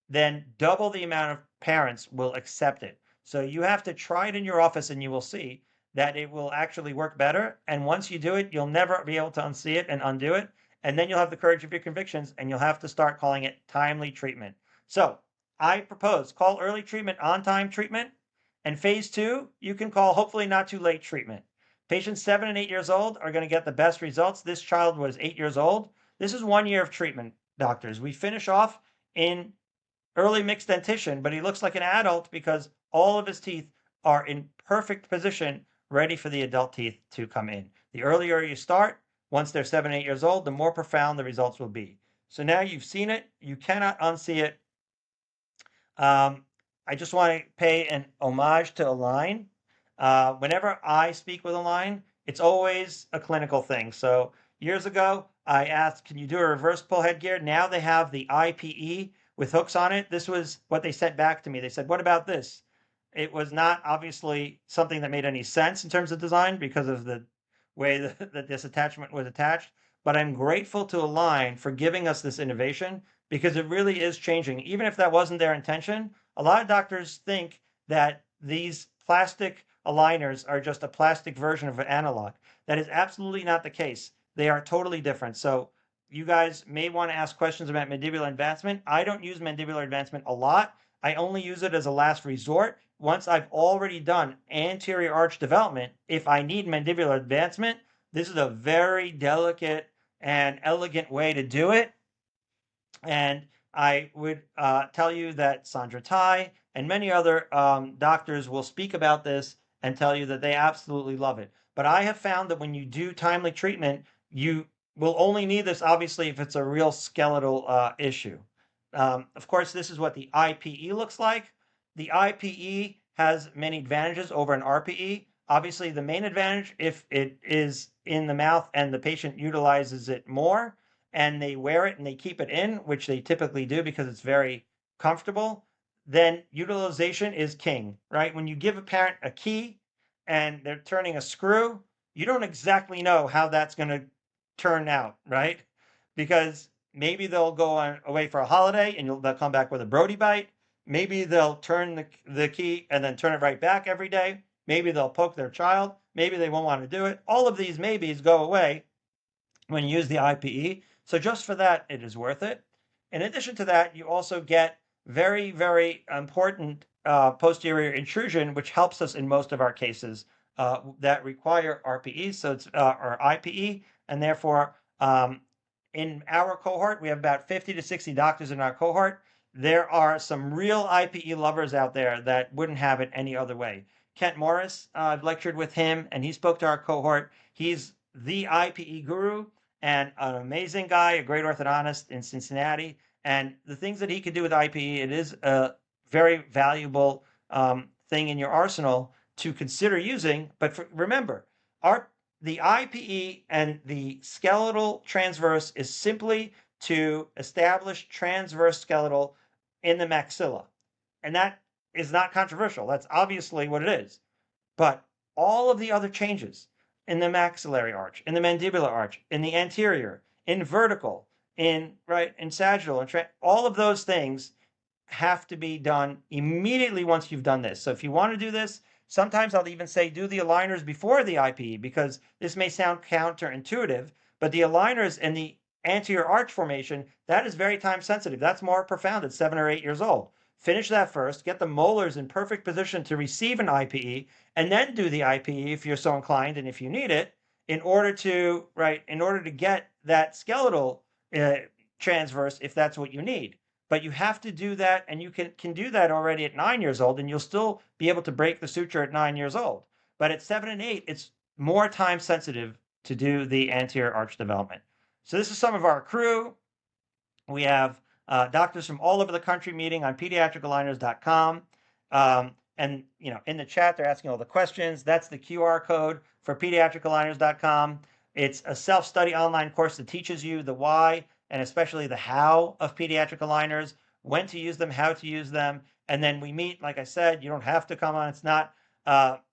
S3: then double the amount of parents will accept it. So you have to try it in your office and you will see that it will actually work better. And once you do it, you'll never be able to unsee it and undo it. And then you'll have the courage of your convictions and you'll have to start calling it timely treatment. So I propose call early treatment on time treatment. And phase two, you can call hopefully not too late treatment. Patients 7 and 8 years old are going to get the best results. This child was 8 years old. This is 1 year of treatment, doctors. We finish off in early mixed dentition, but he looks like an adult because all of his teeth are in perfect position, ready for the adult teeth to come in. The earlier you start, once they're 7, 8 years old, the more profound the results will be. So now you've seen it, you cannot unsee it. I just want to pay an homage to Align. Whenever I speak with Align, it's always a clinical thing. So years ago, I asked, can you do a reverse pull headgear? Now they have the IPE with hooks on it. This was what they sent back to me. They said, what about this? It was not obviously something that made any sense in terms of design because of the way that this attachment was attached. But I'm grateful to Align for giving us this innovation because it really is changing. Even if that wasn't their intention, a lot of doctors think that these plastic aligners are just a plastic version of an analog. That is absolutely not the case. They are totally different. So you guys may want to ask questions about mandibular advancement. I don't use mandibular advancement a lot. I only use it as a last resort. Once I've already done anterior arch development, if I need mandibular advancement, this is a very delicate and elegant way to do it. And I would tell you that Sandra Tai and many other doctors will speak about this and tell you that they absolutely love it. But I have found that when you do timely treatment, you will only need this obviously if it's a real skeletal issue. Of course, this is what the IPE looks like. The IPE has many advantages over an RPE. Obviously, the main advantage, if it is in the mouth and the patient utilizes it more, and they wear it and they keep it in, which they typically do because it's very comfortable, then utilization is king, right? When you give a parent a key and they're turning a screw, you don't exactly know how that's going to turn out, right? Because maybe they'll go away for a holiday and they'll come back with a Brody bite. Maybe they'll turn the key and then turn it right back every day. Maybe they'll poke their child. Maybe they won't want to do it. All of these maybes go away when you use the IPE. So just for that, it is worth it. In addition to that, you also get very, very important posterior intrusion, which helps us in most of our cases that require RPE, so it's or IPE, and therefore in our cohort, we have about 50 to 60 doctors in our cohort. There are some real IPE lovers out there that wouldn't have it any other way. Kent Morris, I've lectured with him, and he spoke to our cohort. He's the IPE guru and an amazing guy, a great orthodontist in Cincinnati. And the things that he can do with IPE, it is a very valuable thing in your arsenal to consider using. But remember, the IPE and the skeletal transverse is simply to establish transverse skeletal in the maxilla. And that is not controversial. That's obviously what it is. But all of the other changes in the maxillary arch, in the mandibular arch, in the anterior, in vertical, in sagittal, and all of those things have to be done immediately once you've done this. So if you want to do this, sometimes I'll even say do the aligners before the IPE because this may sound counterintuitive, But the aligners and the anterior arch formation, that is very time sensitive. That's more profound at 7 or 8 years old. Finish that first, get the molars in perfect position to receive an IPE, and then do the IPE if you're so inclined and if you need it, in order to get that skeletal transverse if that's what you need. But you have to do that, and you can do that already at 9 years old, and you'll still be able to break the suture at 9 years old. But at 7 and 8, it's more time sensitive to do the anterior arch development. So this is some of our crew. We have doctors from all over the country meeting on pediatricaligners.com. And in the chat, they're asking all the questions. That's the QR code for pediatricaligners.com. It's a self-study online course that teaches you the why and especially the how of pediatric aligners, when to use them, how to use them. And then we meet, like I said, you don't have to come on. It's not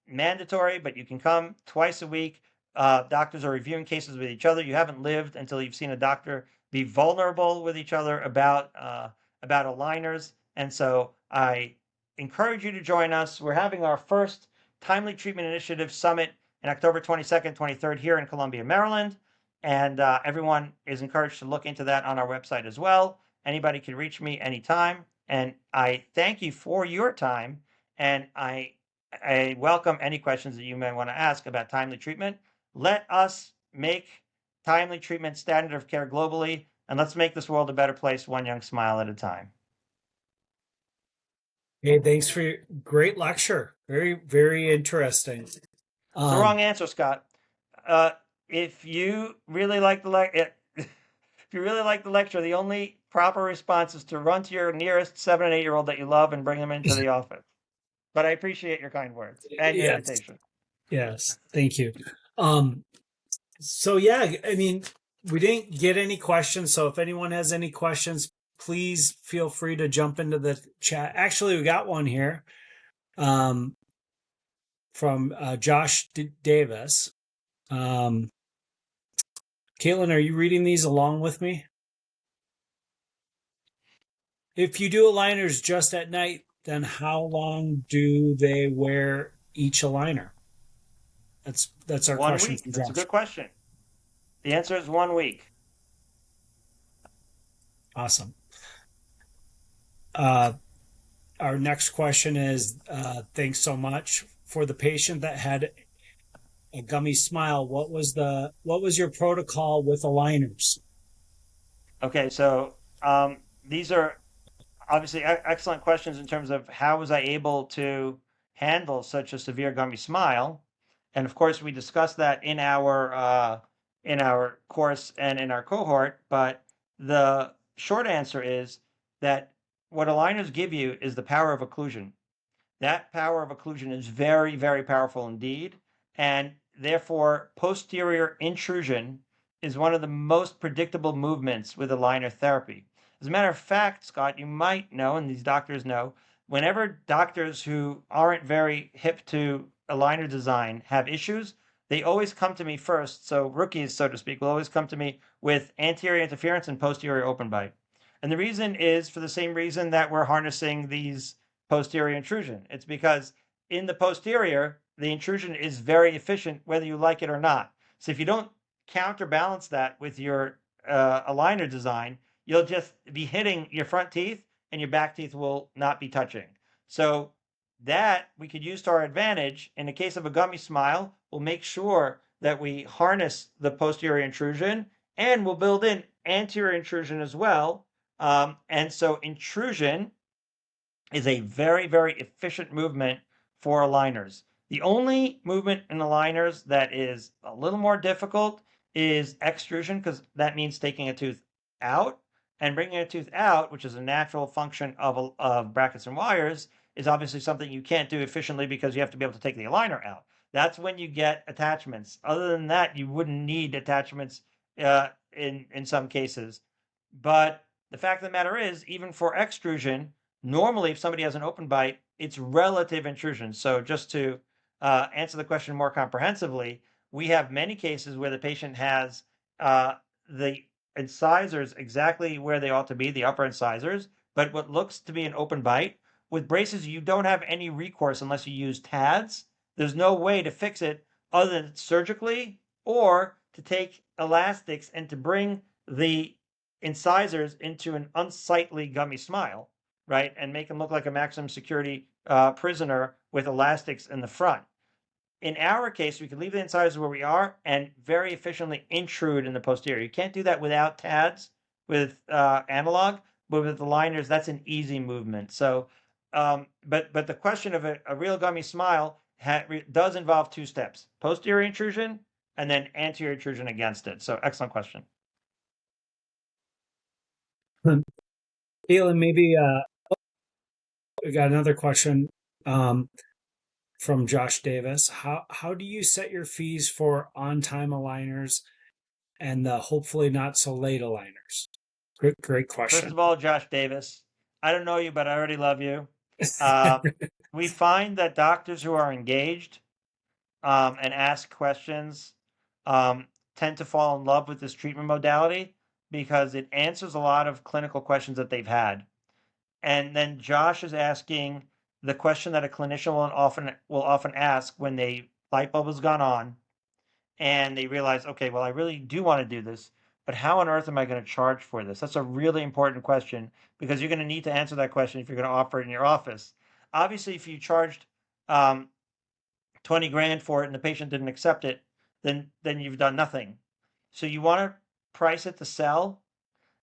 S3: mandatory, but you can come twice a week. Doctors are reviewing cases with each other. You haven't lived until you've seen a doctor be vulnerable with each other about aligners. And so I encourage you to join us. We're having our first Timely Treatment Initiative Summit on October 22nd, 23rd here in Columbia, Maryland. And everyone is encouraged to look into that on our website as well. Anybody can reach me anytime. And I thank you for your time. And I welcome any questions that you may want to ask about timely treatment. Let us make timely treatment standard of care globally, and let's make this world a better place, one young smile at a time.
S1: Hey, thanks for your great lecture. Very, very interesting.
S3: It's the wrong answer, Scott. If you really like the lecture, the only proper response is to run to your nearest 7 and 8-year-old that you love and bring them into the office. But I appreciate your kind words and your invitation.
S1: Yes, thank you. So yeah, I mean, we didn't get any questions. So if anyone has any questions, please feel free to jump into the chat. Actually, we got one here from Josh Davis. Caitlin, are you reading these along with me? If you do aligners just at night, then how long do they wear each aligner? That's our
S3: 1
S1: question.
S3: week. That's a good question. The answer is 1 week.
S1: Awesome. Our next question is, thanks so much. For the patient that had a gummy smile, what was your protocol with aligners? Okay,
S3: so these are obviously excellent questions in terms of how was I able to handle such a severe gummy smile. And of course, we discussed that in our course and in our cohort. But the short answer is that what aligners give you is the power of occlusion. That power of occlusion is very, very powerful indeed. And therefore, posterior intrusion is one of the most predictable movements with aligner therapy. As a matter of fact, Scott, you might know, and these doctors know, whenever doctors who aren't very hip to aligner design have issues, they always come to me first. So rookies, so to speak, will always come to me with anterior interference and posterior open bite. And the reason is for the same reason that we're harnessing these posterior intrusion. It's because in the posterior, the intrusion is very efficient, whether you like it or not. So if you don't counterbalance that with your aligner design, you'll just be hitting your front teeth and your back teeth will not be touching. So that we could use to our advantage. In the case of a gummy smile, we'll make sure that we harness the posterior intrusion and we'll build in anterior intrusion as well. And so intrusion is a very, very efficient movement for aligners. The only movement in aligners that is a little more difficult is extrusion, because that means taking a tooth out. And bringing a tooth out, which is a natural function of brackets and wires, is obviously something you can't do efficiently because you have to be able to take the aligner out. That's when you get attachments. Other than that, you wouldn't need attachments in some cases. But the fact of the matter is, even for extrusion, normally if somebody has an open bite, it's relative intrusion. So just to answer the question more comprehensively, we have many cases where the patient has the incisors exactly where they ought to be, the upper incisors, but what looks to be an open bite. With braces, you don't have any recourse unless you use TADs. There's no way to fix it other than surgically or to take elastics and to bring the incisors into an unsightly gummy smile, right? And make them look like a maximum security prisoner with elastics in the front. In our case, we can leave the incisors where we are and very efficiently intrude in the posterior. You can't do that without TADs, with analog, but with the liners, that's an easy movement. So, but the question of a real gummy smile does involve two steps: posterior intrusion and then anterior intrusion against it. So, excellent question.
S1: Elon, maybe we got another question from Josh Davis. How do you set your fees for on-time aligners and the hopefully not so late aligners? Great
S3: First
S1: question.
S3: of all, Josh Davis, I don't know you, but I already love you. We find that doctors who are engaged and ask questions tend to fall in love with this treatment modality because it answers a lot of clinical questions that they've had. And then Josh is asking the question that a clinician will often ask when the light bulb has gone on and they realize, okay, well, I really do want to do this, but how on earth am I going to charge for this? That's a really important question because you're going to need to answer that question if you're going to offer it in your office. Obviously, if you charged 20 grand for it and the patient didn't accept it, then you've done nothing. So you want to price it to sell.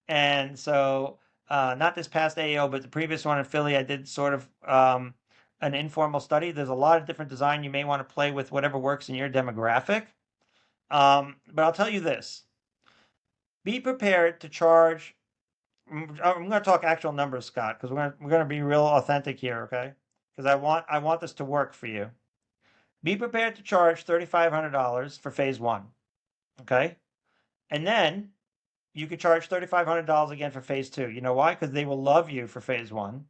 S3: And so not this past AO, but the previous one in Philly, I did sort of an informal study. There's a lot of different design. You may want to play with whatever works in your demographic. But I'll tell you this. Be prepared to charge. I'm going to talk actual numbers, Scott, because we're going to be real authentic here, okay? Because I want this to work for you. Be prepared to charge $3,500 for phase one, okay? And then you could charge $3,500 again for phase two. You know why? Because they will love you for phase one.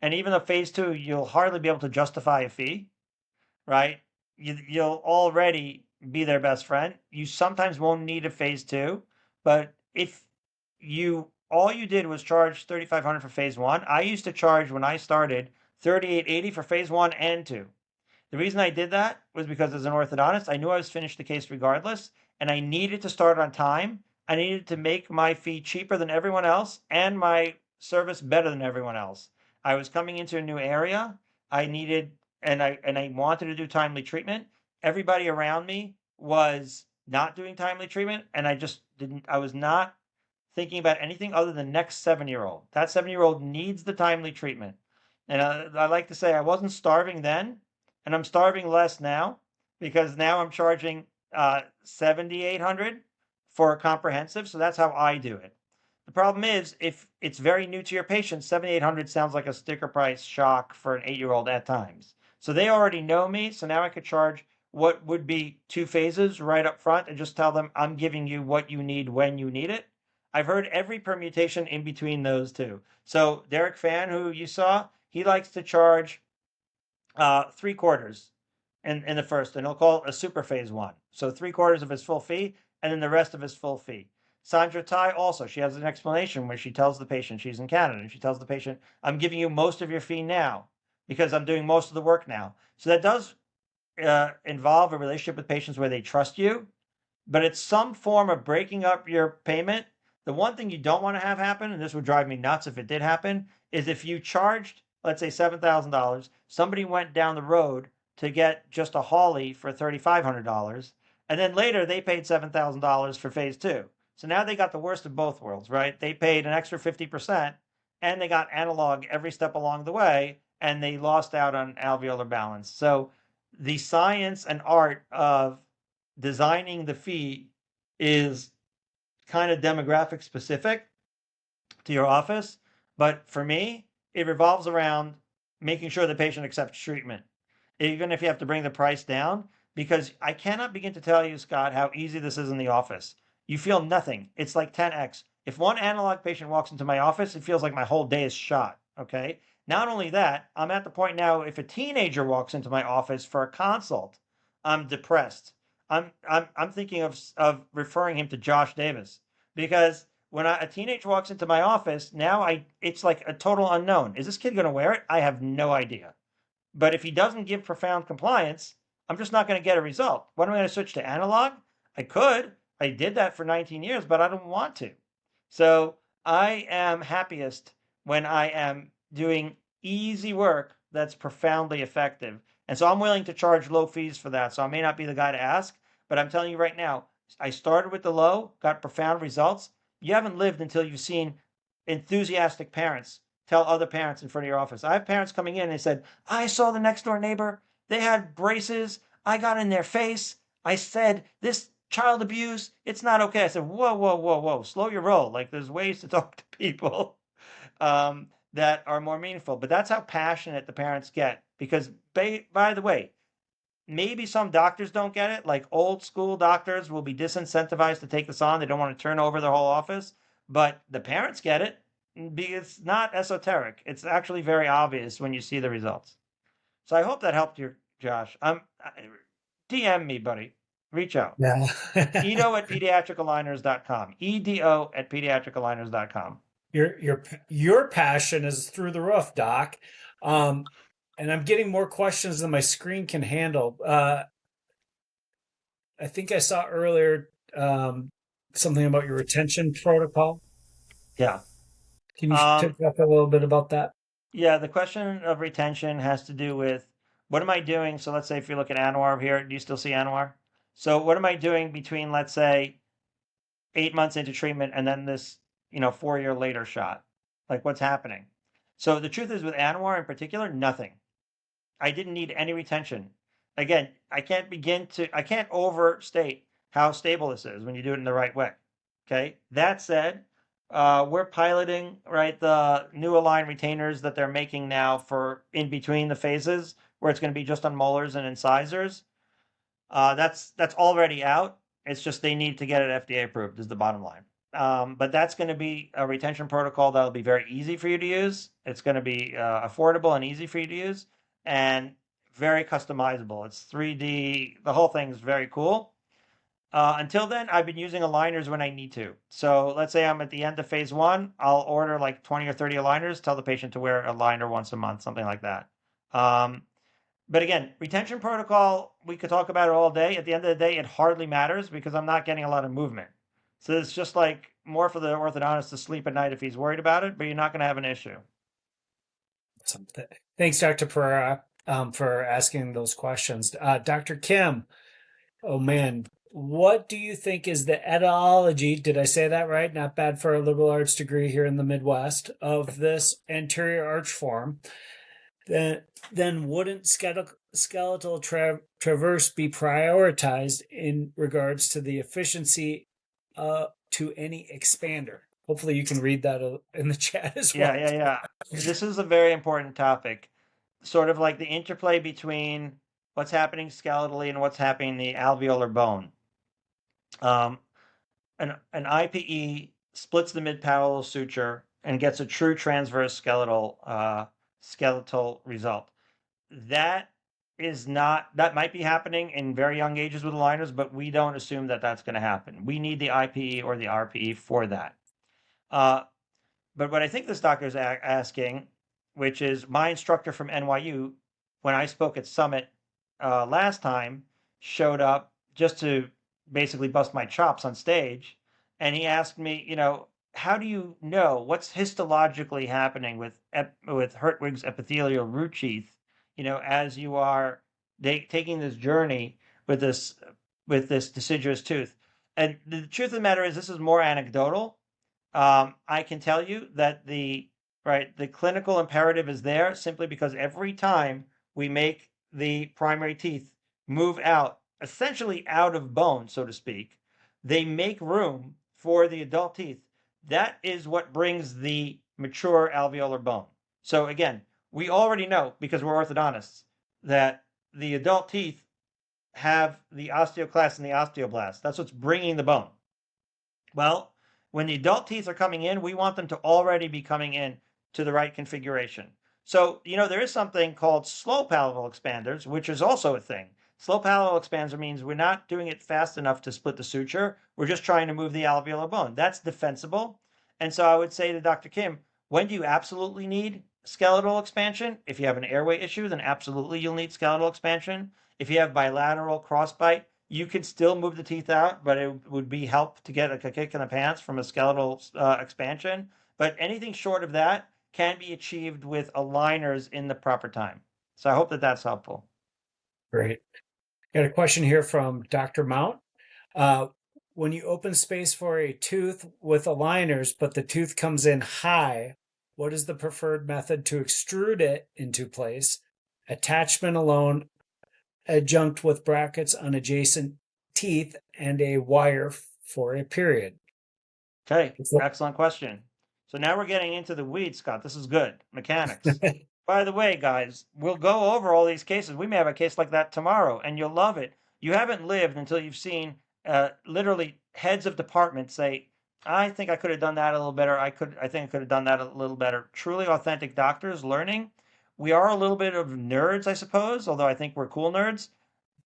S3: And even though phase two, you'll hardly be able to justify a fee, right? You'll already be their best friend. You sometimes won't need a phase two, but if all you did was charge $3,500 for phase one, I used to charge when I started $3,880 for phase one and two. The reason I did that was because as an orthodontist, I knew I was finished the case regardless, and I needed to start on time. I needed to make my fee cheaper than everyone else and my service better than everyone else. I was coming into a new area. I needed and I wanted to do timely treatment. Everybody around me was not doing timely treatment, and I just didn't. I was not thinking about anything other than next 7-year-old. That 7-year-old needs the timely treatment. And I like to say I wasn't starving then, and I'm starving less now because now I'm charging $7,800 for a comprehensive. So that's how I do it. The problem is if it's very new to your patient, $7,800 sounds like a sticker price shock for an 8-year-old at times. So they already know me. So now I could charge what would be 2 phases right up front and just tell them I'm giving you what you need when you need it. I've heard every permutation in between those two. So Derek Fan, who you saw, he likes to charge 3/4 in the first, and he'll call it a super phase one. So 3/4 of his full fee, and then the rest of his full fee. Sandra Tai also, she has an explanation where she tells the patient, she's in Canada, and she tells the patient, I'm giving you most of your fee now because I'm doing most of the work now. So that does involve a relationship with patients where they trust you, but it's some form of breaking up your payment. The one thing you don't want to have happen, and this would drive me nuts if it did happen, is if you charged, let's say $7,000, somebody went down the road to get just a Hawley for $3,500, and then later they paid $7,000 for phase two. So now they got the worst of both worlds, right? They paid an extra 50% and they got analog every step along the way, and they lost out on alveolar balance. So the science and art of designing the fee is kind of demographic specific to your office. But for me, it revolves around making sure the patient accepts treatment, even if you have to bring the price down, because I cannot begin to tell you, Scott, how easy this is in the office. You feel nothing. It's like 10x. If one analog patient walks into my office, it feels like my whole day is shot. Okay. Not only that, I'm at the point now, if a teenager walks into my office for a consult, I'm depressed. I'm thinking of referring him to Josh Davis because when a teenager walks into my office, now it's like a total unknown. Is this kid going to wear it? I have no idea. But if he doesn't give profound compliance, I'm just not going to get a result. What am I going to switch to analog? I could, I did that for 19 years, but I don't want to. So I am happiest when I am doing easy work that's profoundly effective. And so I'm willing to charge low fees for that. So I may not be the guy to ask, but I'm telling you right now, I started with the low, got profound results. You haven't lived until you've seen enthusiastic parents tell other parents in front of your office. I have parents coming in and they said, I saw the next door neighbor. They had braces. I got in their face. I said, this child abuse, it's not okay. I said, whoa, whoa, whoa, whoa, slow your roll. Like there's ways to talk to people that are more meaningful. But that's how passionate the parents get. Because, by the way, maybe some doctors don't get it. Like old school doctors will be disincentivized to take this on. They don't want to turn over their whole office. But the parents get it. It's not esoteric. It's actually very obvious when you see the results. So I hope that helped you, Josh. DM me, buddy. Reach out.
S1: Yeah.
S3: Edo at pediatricaligners.com. EDO at pediatricaligners.com.
S1: Your passion is through the roof, Doc. And I'm getting more questions than my screen can handle. I think I saw earlier something about your retention protocol.
S3: Yeah.
S1: Can you talk a little bit about that?
S3: Yeah, the question of retention has to do with what am I doing? So let's say if you look at Anwar here, do you still see Anwar? So what am I doing between, let's say, 8 months into treatment and then this, 4 year later shot? Like what's happening? So the truth is with Anwar in particular, nothing. I didn't need any retention. Again, I can't overstate how stable this is when you do it in the right way. Okay. That said, we're piloting, right, the new Align retainers that they're making now for in between the phases where it's going to be just on molars and incisors. That's already out. It's just they need to get it FDA approved is the bottom line. But that's going to be a retention protocol that'll be very easy for you to use. It's going to be affordable and easy for you to use, and very customizable. It's 3D. The whole thing is very cool. Until then, I've been using aligners when I need to. So let's say I'm at the end of phase one, I'll order like 20 or 30 aligners, tell the patient to wear a liner once a month, something like that. But again, retention protocol, we could talk about it all day. At the end of the day, it hardly matters because I'm not getting a lot of movement. So it's just like more for the orthodontist to sleep at night if he's worried about it, but you're not going to have an issue.
S1: Thanks, Dr. Pereira, for asking those questions. Dr. Kim, oh man, what do you think is the etiology? Did I say that right? Not bad for a liberal arts degree here in the Midwest of this anterior arch form. Then wouldn't skeletal traverse be prioritized in regards to the efficiency to any expander? Hopefully you can read that in the chat as well.
S3: Yeah. This is a very important topic. Sort of like the interplay between what's happening skeletally and what's happening in the alveolar bone. An IPE splits the mid-parallel suture and gets a true transverse skeletal result. That might be happening in very young ages with aligners, but we don't assume that that's going to happen. We need the IPE or the RPE for that. But what I think this doctor is asking, which is my instructor from NYU, when I spoke at Summit last time, showed up just to basically bust my chops on stage. And he asked me, how do you know what's histologically happening with Hertwig's epithelial root sheath, as you are taking this journey with this deciduous tooth? And the truth of the matter is, this is more anecdotal. I can tell you that the clinical imperative is there simply because every time we make the primary teeth move out, essentially out of bone, so to speak, they make room for the adult teeth. That is what brings the mature alveolar bone. So again, we already know, because we're orthodontists, that the adult teeth have the osteoclast and the osteoblast. That's what's bringing the bone. Well, when the adult teeth are coming in, we want them to already be coming in to the right configuration. So, there is something called slow palatal expanders, which is also a thing. Slow palatal expander means we're not doing it fast enough to split the suture. We're just trying to move the alveolar bone. That's defensible. And so I would say to Dr. Kim, when do you absolutely need skeletal expansion? If you have an airway issue, then absolutely you'll need skeletal expansion. If you have bilateral crossbite, you can still move the teeth out, but it would be help to get a kick in the pants from a skeletal expansion. But anything short of that can be achieved with aligners in the proper time. So I hope that that's helpful.
S1: Great. Got a question here from Dr. Mount. Uh, when you open space for a tooth with aligners, but the tooth comes in high, what is the preferred method to extrude it into place? Attachment alone, adjunct with brackets on adjacent teeth, and a wire for a period.
S3: Okay, excellent question. So now we're getting into the weeds, Scott. This is good. Mechanics. By the way, guys, we'll go over all these cases. We may have a case like that tomorrow, and you'll love it. You haven't lived until you've seen literally heads of departments say, "I think I could have done that a little better. I think I could have done that a little better." Truly authentic doctors learning. We are a little bit of nerds, I suppose, although I think we're cool nerds.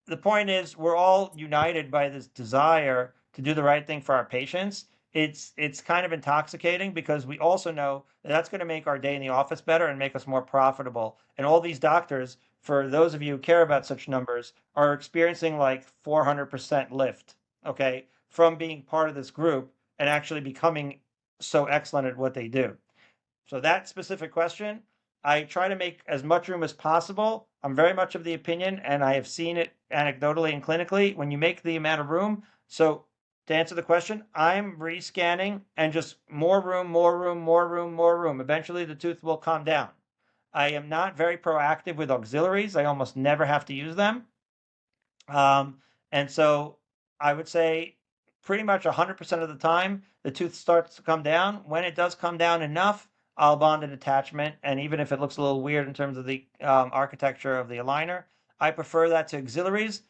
S3: The point is we're all united by this desire to do the right thing for our patients. It's kind of intoxicating because we also know that that's going to make our day in the office better and make us more profitable. And all these doctors, for those of you who care about such numbers, are experiencing like 400% lift, okay, from being part of this group and actually becoming so excellent at what they do. So that specific question, I try to make as much room as possible. I'm very much of the opinion, and I have seen it anecdotally and clinically, when you make the amount of room. So to answer the question, I'm rescanning and just more room, more room, more room, more room. Eventually the tooth will calm down. I am not very proactive with auxiliaries. I almost never have to use them. And so I would say pretty much 100% of the time, the tooth starts to come down. When it does come down enough, I'll bond an attachment. And even if it looks a little weird in terms of the architecture of the aligner, I prefer that to auxiliaries.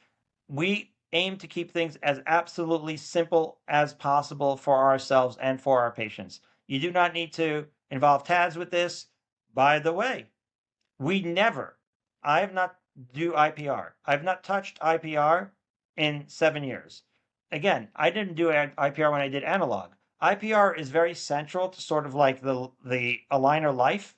S3: We aim to keep things as absolutely simple as possible for ourselves and for our patients. You do not need to involve TADS with this. By the way, we never, I have not do IPR. I've not touched IPR in 7 years. Again, I didn't do IPR when I did analog. IPR is very central to sort of like the aligner life,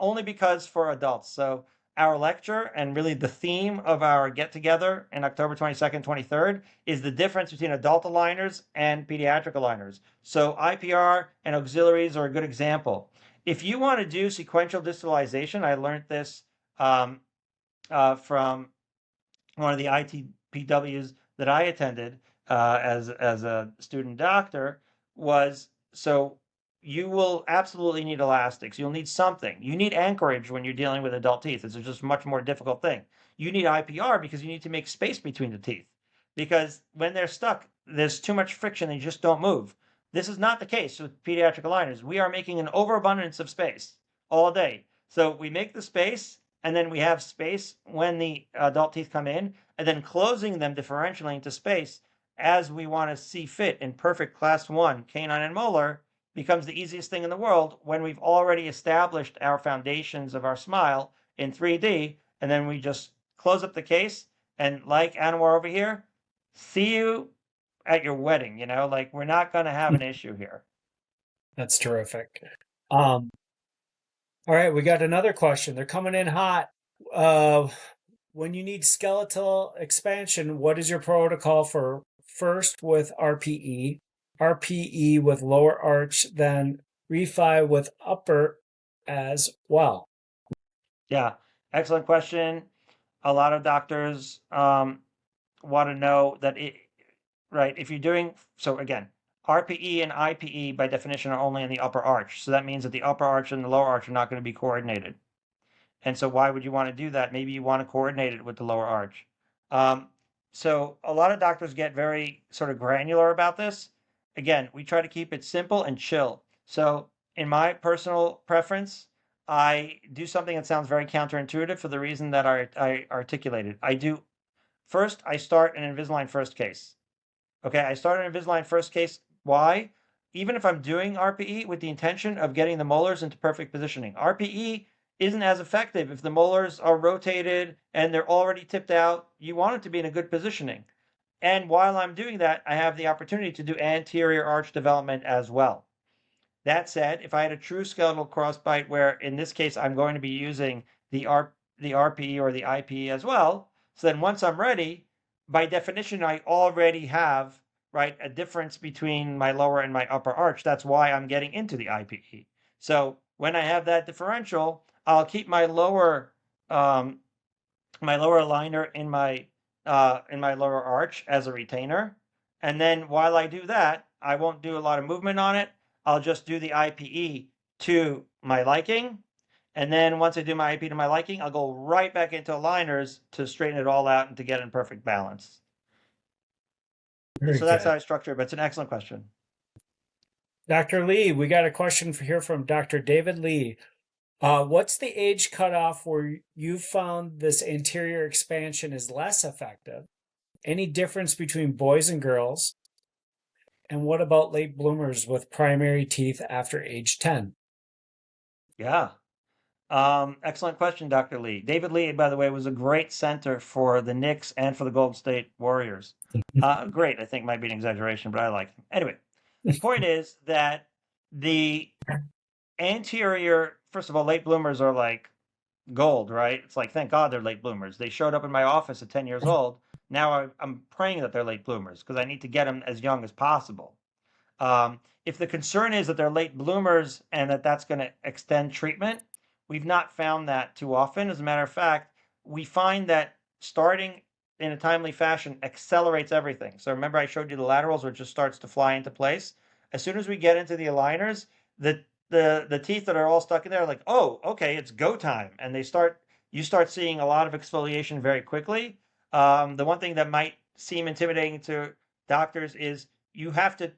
S3: only because for adults. So our lecture and really the theme of our get together in October 22nd, 23rd is the difference between adult aligners and pediatric aligners. So IPR and auxiliaries are a good example. If you want to do sequential distalization, I learned this from one of the ITPWs that I attended as a student doctor, was so you will absolutely need elastics. You'll need something. You need anchorage when you're dealing with adult teeth. It's just a much more difficult thing. You need IPR because you need to make space between the teeth. Because when they're stuck, there's too much friction, they just don't move. This is not the case with pediatric aligners. We are making an overabundance of space all day. So we make the space, and then we have space when the adult teeth come in, and then closing them differentially into space as we want to see fit in perfect class 1 canine and molar becomes the easiest thing in the world when we've already established our foundations of our smile in 3D, and then we just close up the case, and like Anwar over here, see you at your wedding, like we're not going to have an issue here.
S1: That's terrific. All right, we got another question. They're coming in hot. When you need skeletal expansion, what is your protocol for first with RPE, RPE with lower arch, then refi with upper as well?
S3: Yeah, excellent question. A lot of doctors want to know that right, if you're doing, so again, RPE and IPE by definition are only in the upper arch. So that means that the upper arch and the lower arch are not going to be coordinated. And so why would you want to do that? Maybe you want to coordinate it with the lower arch. So a lot of doctors get very sort of granular about this. Again, we try to keep it simple and chill. So in my personal preference, I do something that sounds very counterintuitive for the reason that I articulated. First, I start an Invisalign First case. Okay, I start an Invisalign First case. Why? Even if I'm doing RPE with the intention of getting the molars into perfect positioning. RPE isn't as effective if the molars are rotated and they're already tipped out. You want it to be in a good positioning. And while I'm doing that, I have the opportunity to do anterior arch development as well. That said, if I had a true skeletal crossbite where in this case I'm going to be using the RPE or the IPE as well, so then once I'm ready, by definition, I already have, right, a difference between my lower and my upper arch. That's why I'm getting into the IPE. So when I have that differential, I'll keep um, my lower aligner in my lower arch as a retainer. And then while I do that, I won't do a lot of movement on it. I'll just do the IPE to my liking. And then once I do my IP to my liking, I'll go right back into aligners to straighten it all out and to get in perfect balance.
S1: Very
S3: So that's
S1: good.
S3: how I structure it, but it's an excellent question.
S1: Dr. Lee, we got a question here from Dr. David Lee. What's the age cutoff where you found this anterior expansion is less effective? Any difference between boys and girls? And what about late bloomers with primary teeth after age 10?
S3: Yeah. Excellent question, Dr. Lee. David Lee, by the way, was a great center for the Knicks and for the Golden State Warriors. Great, I think might be an exaggeration, but I like him. Anyway, point is that the anterior, first of all, late bloomers are like gold, right? It's like, thank God they're late bloomers. They showed up in my office at 10 years old. Now I'm praying that they're late bloomers because I need to get them as young as possible. If the concern is that they're late bloomers and that that's going to extend treatment, we've not found that too often. As a matter of fact, we find that starting in a timely fashion accelerates everything. So remember I showed you the laterals where it just starts to fly into place. As soon as we get into the aligners, the teeth that are all stuck in there are like, oh, okay, it's go time. And you start seeing a lot of exfoliation very quickly. The one thing that might seem intimidating to doctors is you have to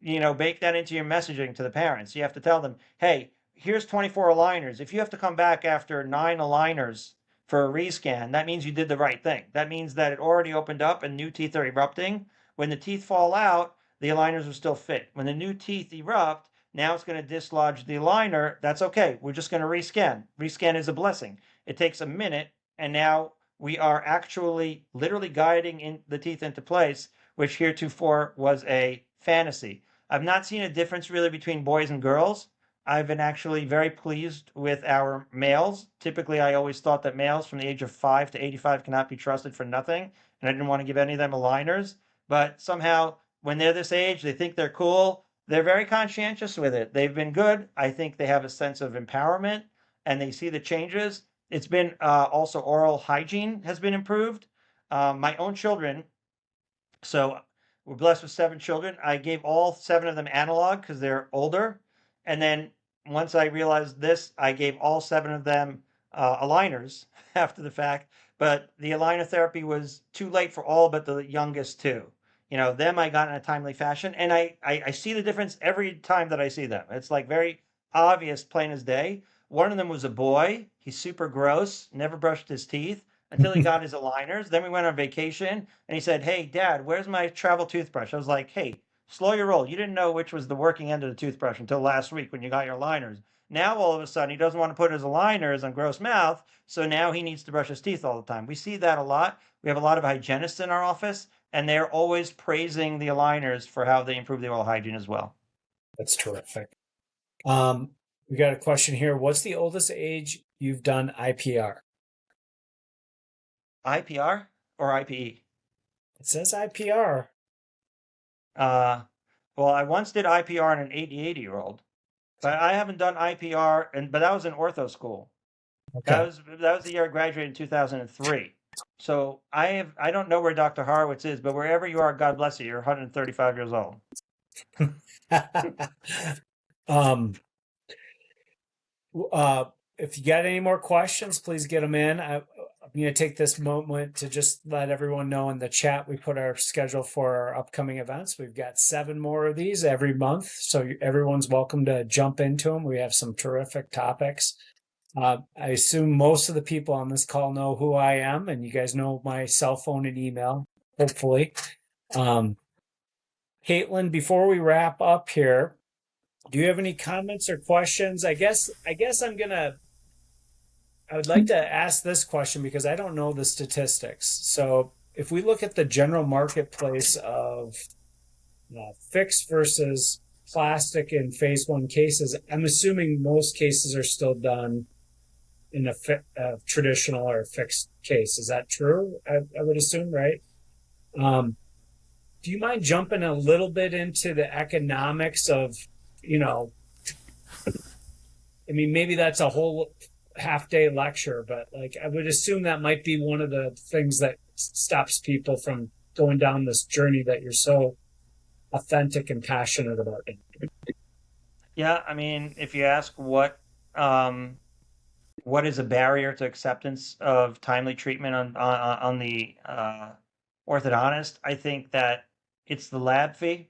S3: bake that into your messaging to the parents. You have to tell them, hey, here's 24 aligners. If you have to come back after 9 aligners for a rescan, that means you did the right thing. That means that it already opened up and new teeth are erupting. When the teeth fall out, the aligners are still fit. When the new teeth erupt, now it's going to dislodge the aligner. That's okay. We're just going to rescan. Rescan is a blessing. It takes a minute, and now we are actually literally guiding the teeth into place, which heretofore was a fantasy. I've not seen a difference really between boys and girls. I've been actually very pleased with our males. Typically, I always thought that males from the age of 5 to 85 cannot be trusted for nothing, and I didn't want to give any of them aligners. But somehow, when they're this age, they think they're cool. They're very conscientious with it. They've been good. I think they have a sense of empowerment, and they see the changes. It's been also oral hygiene has been improved. My own children, so we're blessed with 7 children. I gave all 7 of them analog because they're older. And then once I realized this, I gave all 7 of them aligners after the fact. But the aligner therapy was too late for all but the youngest 2. Them I got in a timely fashion. And I see the difference every time that I see them. It's like very obvious, plain as day. One of them was a boy. He's super gross, never brushed his teeth until he got his aligners. Then we went on vacation and he said, hey, Dad, where's my travel toothbrush? I was like, hey, slow your roll. You didn't know which was the working end of the toothbrush until last week when you got your aligners. Now, all of a sudden, he doesn't want to put his aligners on gross mouth, so now he needs to brush his teeth all the time. We see that a lot. We have a lot of hygienists in our office, and they're always praising the aligners for how they improve the oral hygiene as well.
S1: That's terrific. We got a question here. What's the oldest age you've done IPR?
S3: IPR or IPE?
S1: It says IPR.
S3: Well, I once did IPR on an 80-year-old, but I haven't done IPR, but that was in ortho school.
S1: Okay.
S3: That was the year I graduated in 2003. So I don't know where Dr. Horowitz is, but wherever you are, God bless you. You're 135 years old.
S1: um, if you got any more questions, please get them in. I'm going to take this moment to just let everyone know in the chat we put our schedule for our upcoming events. We've got 7 more of these every month, so everyone's welcome to jump into them. We have some terrific topics. I assume most of the people on this call know who I am, and you guys know my cell phone and email, hopefully. Caitlin, before we wrap up here, do you have any comments or questions? I guess I would like to ask this question because I don't know the statistics. So if we look at the general marketplace of fixed versus plastic in phase 1 cases, I'm assuming most cases are still done in a traditional or fixed case. Is that true? I would assume, right? Um, do you mind jumping a little bit into the economics of, you know, I mean, maybe that's a whole half day lecture, but like I would assume that might be one of the things that stops people from going down this journey that you're so authentic and passionate about.
S3: Yeah, I mean, if you ask um, what is a barrier to acceptance of timely treatment on the orthodontist, I think that it's the lab fee,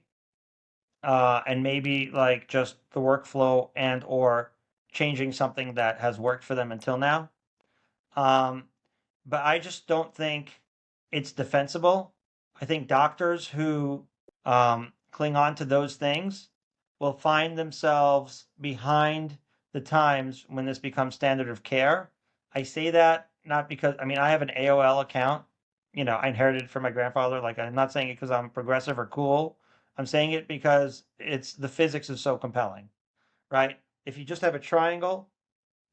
S3: and maybe like just the workflow and or changing something that has worked for them until now. Um, but I just don't think it's defensible. I think doctors who cling on to those things will find themselves behind the times when this becomes standard of care. I say that not because, I mean, I have an AOL account. You know, I inherited it from my grandfather. Like, I'm not saying it because I'm progressive or cool. I'm saying it because it's the physics is so compelling, right? If you just have a triangle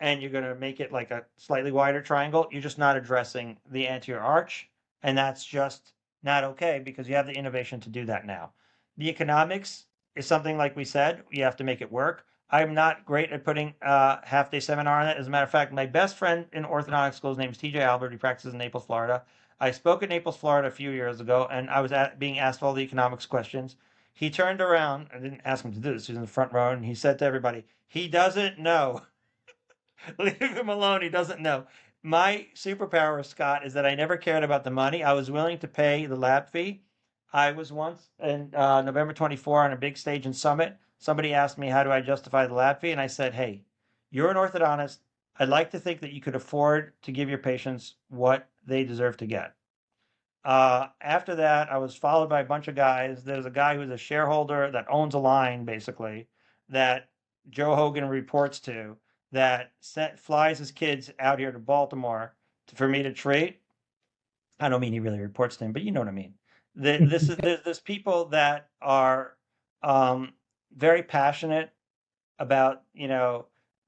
S3: and you're going to make it like a slightly wider triangle, you're just not addressing the anterior arch. And that's just not okay because you have the innovation to do that now. The economics is something like we said, you have to make it work. I'm not great at putting a half day seminar on it. As a matter of fact, my best friend in orthodontic school, his name is TJ Albert. He practices in Naples, Florida. I spoke at Naples, Florida a few years ago, and I was being asked all the economics questions. He turned around, I didn't ask him to do this, he was in the front row, and he said to everybody, he doesn't know. Leave him alone. He doesn't know. My superpower, Scott, is that I never cared about the money. I was willing to pay the lab fee. I was once in November 24 on a big stage in Summit. Somebody asked me, how do I justify the lab fee? And I said, hey, you're an orthodontist. I'd like to think that you could afford to give your patients what they deserve to get. After that, I was followed by a bunch of guys. There's a guy who's a shareholder that owns a line, basically, that Joe Hogan reports to, that flies his kids out here to Baltimore for me to treat. I don't mean he really reports to him, but you know what I mean. There's people that are um, very passionate about,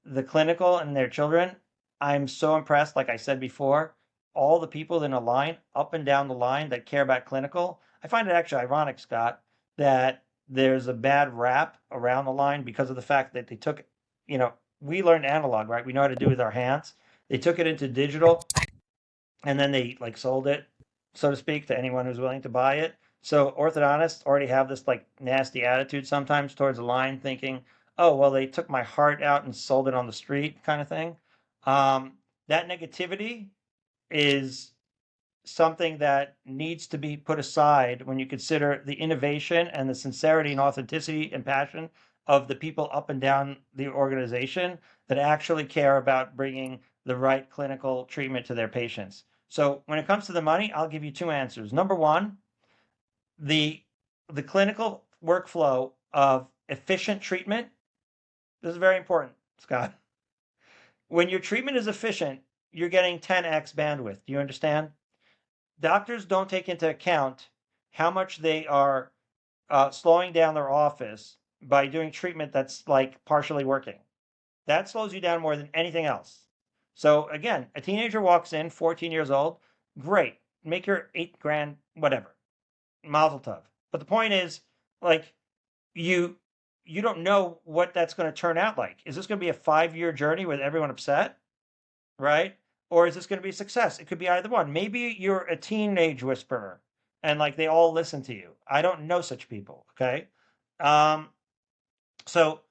S3: the clinical and their children. I'm so impressed, like I said before, all the people in a line, up and down the line, that care about clinical. I find it actually ironic, Scott, that there's a bad rap around the line because of the fact that they took, you know, we learned analog, right? We know how to do it with our hands. They took it into digital and then they like sold it, so to speak, to anyone who's willing to buy it. So orthodontists already have this like nasty attitude sometimes towards the line, thinking, "Oh, well, they took my heart out and sold it on the street," kind of thing. That negativity is something that needs to be put aside when you consider the innovation and the sincerity and authenticity and passion of the people up and down the organization that actually care about bringing the right clinical treatment to their patients. So when it comes to the money, I'll give you two answers. Number one, the the clinical workflow of efficient treatment. This is very important, Scott. When your treatment is efficient, you're getting 10x bandwidth. Do you understand? Doctors don't take into account how much they are slowing down their office by doing treatment that's like partially working. That slows you down more than anything else. So again, a teenager walks in, 14 years old, great, make your 8 grand, whatever, mazel tov. But the point is, like, you you don't know what that's going to turn out like. Is this going to be a 5 year journey with everyone upset? Right? Or is this going to be a success? It could be either one. Maybe you're a teenage whisperer and like they all listen to you. I don't know such people. Okay. Um, so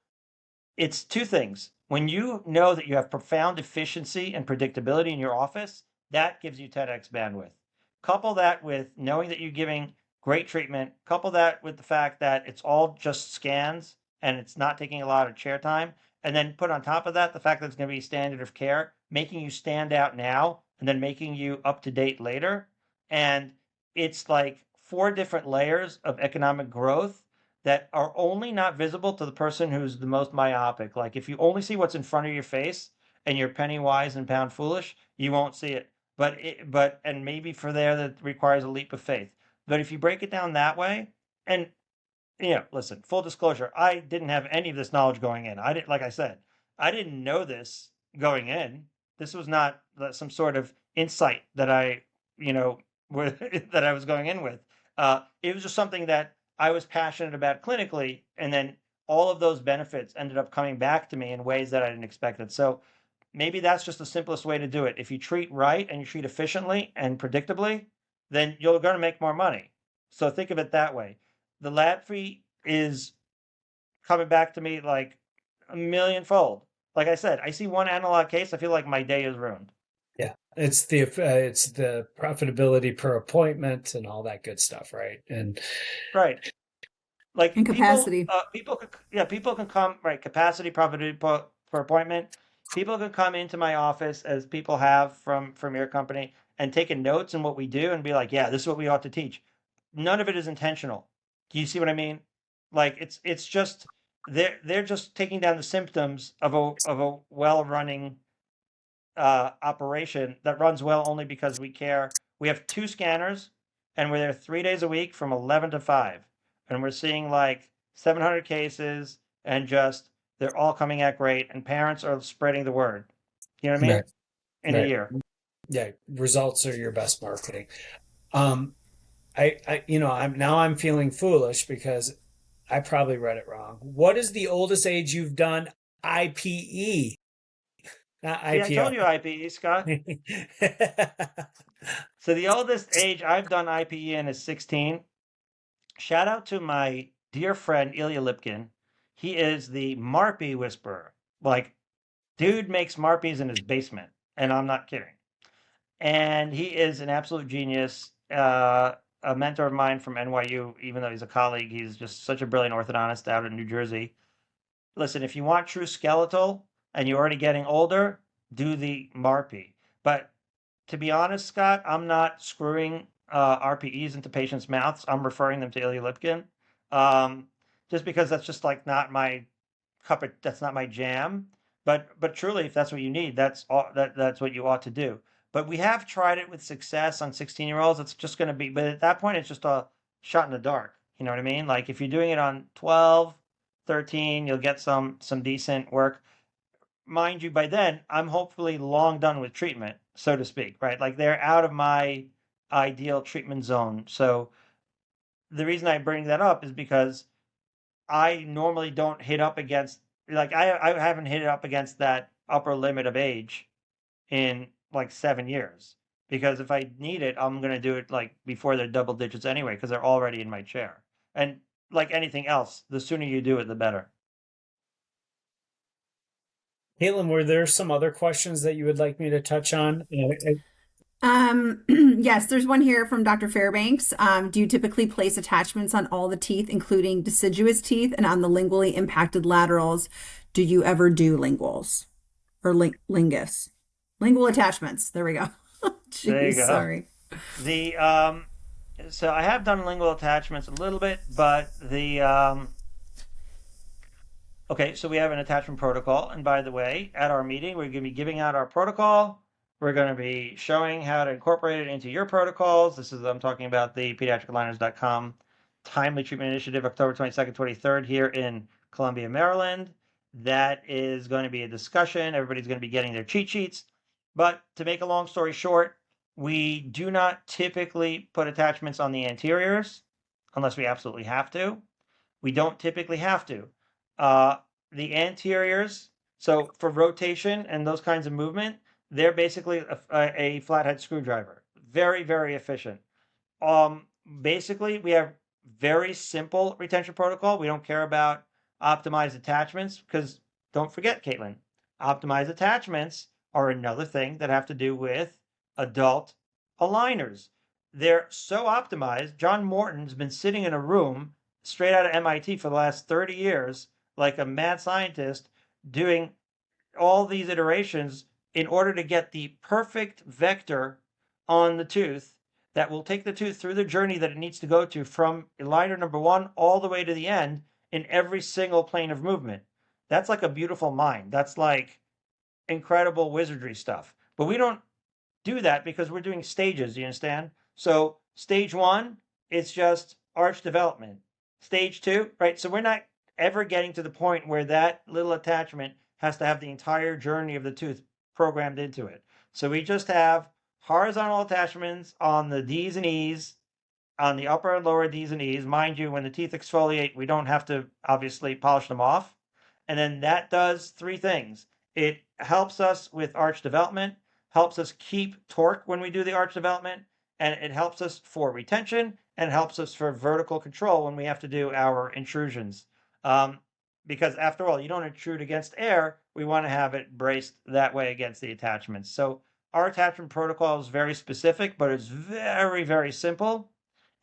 S3: it's two things. When you know that you have profound efficiency and predictability in your office, that gives you 10x bandwidth. Couple that with knowing that you're giving great treatment, couple that with the fact that it's all just scans and it's not taking a lot of chair time, and then put on top of that the fact that it's going to be standard of care, making you stand out now and then making you up to date later. And it's like four different layers of economic growth that are only not visible to the person who's the most myopic. Like if you only see what's in front of your face and you're penny wise and pound foolish, you won't see it. And maybe for there that requires a leap of faith. But if you break it down that way, and listen, full disclosure, I didn't have any of this knowledge going in. I didn't, like I said, I didn't know this going in. This was not some sort of insight that I, that I was going in with. It was just something that I was passionate about clinically, and then all of those benefits ended up coming back to me in ways that I didn't expect it. So maybe that's just the simplest way to do it. If you treat right and you treat efficiently and predictably, then you're going to make more money. So think of it that way. The lab fee is coming back to me like a millionfold. Like I said, I see one analog case, I feel like my day is ruined.
S1: Yeah, it's the profitability per appointment and all that good stuff, right? And
S3: Right.
S2: And
S3: Like
S2: capacity.
S3: people could, yeah, people can come, right, capacity, profitability per appointment. People can come into my office as people have from your company and taking notes on what we do and be like, yeah, this is what we ought to teach. None of it is intentional. Do you see what I mean? Like it's just they're just taking down the symptoms of a well running operation that runs well only because we care. We have two scanners, and we're there 3 days a week from 11 to 5, and we're seeing like 700 cases, and just they're all coming out great, and parents are spreading the word. You know what I mean?
S1: right,
S3: In a
S1: right.
S3: year.
S1: Yeah, results are your best marketing. Um, I'm feeling foolish because I probably read it wrong. What is the oldest age you've done IPE, not
S3: See, I told
S1: IPO?
S3: you IPE, Scott. So the oldest age I've done IPE in is 16. Shout out to my dear friend Ilya Lipkin. He is the Marpy whisperer. Like, dude makes Marpies in his basement, and I'm not kidding. And he is an absolute genius. A mentor of mine from NYU, even though he's a colleague, he's just such a brilliant orthodontist out in New Jersey. Listen, if you want true skeletal and you're already getting older, do the Marpy. But to be honest, Scott, I'm not screwing RPEs into patients' mouths. I'm referring them to Ilya Lipkin, um, just because that's just like not my that's not my jam. But truly, if that's what you need, that's what you ought to do. But we have tried it with success on 16-year-olds. It's just going to be, but at that point, it's just a shot in the dark. You know what I mean? Like if you're doing it on 12, 13, you'll get some decent work. Mind you, by then, I'm hopefully long done with treatment, so to speak, right? Like they're out of my ideal treatment zone. So the reason I bring that up is because I normally don't hit up against, like I haven't hit it up against that upper limit of age in like 7 years. Because if I need it, I'm gonna do it like before they're double digits anyway, because they're already in my chair. And like anything else, the sooner you do it, the better.
S1: Caitlin, were there some other questions that you would like me to touch on?
S2: Yes, there's one here from Dr. Fairbanks. Do you typically place attachments on all the teeth, including deciduous teeth, and on the lingually impacted laterals? Do you ever do linguals or lingus? Lingual attachments. There we go.
S3: There
S2: Jeez,
S3: you go.
S2: sorry.
S3: The so I have done lingual attachments a little bit, but the okay, so we have an attachment protocol. And by the way, at our meeting, we're going to be giving out our protocol. We're going to be showing how to incorporate it into your protocols. I'm talking about the pediatricaligners.com Timely Treatment Initiative, October 22nd, 23rd, here in Columbia, Maryland. That is going to be a discussion. Everybody's going to be getting their cheat sheets. But to make a long story short, we do not typically put attachments on the anteriors unless we absolutely have to. We don't typically have to. Uh, the anteriors, so for rotation and those kinds of movement, they're basically a flathead screwdriver. Very, very efficient. Um, Basically, we have very simple retention protocol. We don't care about optimized attachments because don't forget, Caitlin, optimized attachments are another thing that have to do with adult aligners. They're so optimized. John Morton's been sitting in a room straight out of MIT for the last 30 years, like a mad scientist, doing all these iterations in order to get the perfect vector on the tooth that will take the tooth through the journey that it needs to go to from aligner number one all the way to the end in every single plane of movement. That's like a beautiful mind. That's like incredible wizardry stuff. But we don't do that because we're doing stages, you understand? So stage one, it's just arch development. Stage two, right? So we're not ever getting to the point where that little attachment has to have the entire journey of the tooth programmed into it. So we just have horizontal attachments on the D's and E's on the upper and lower D's and E's. Mind you, when the teeth exfoliate, we don't have to obviously polish them off. And then that does three things. It helps us with arch development, helps us keep torque when we do the arch development, and it helps us for retention and helps us for vertical control when we have to do our intrusions. Um, because after all, you don't intrude against air. We want to have it braced that way against the attachments. So our attachment protocol is very specific, but it's very, very simple.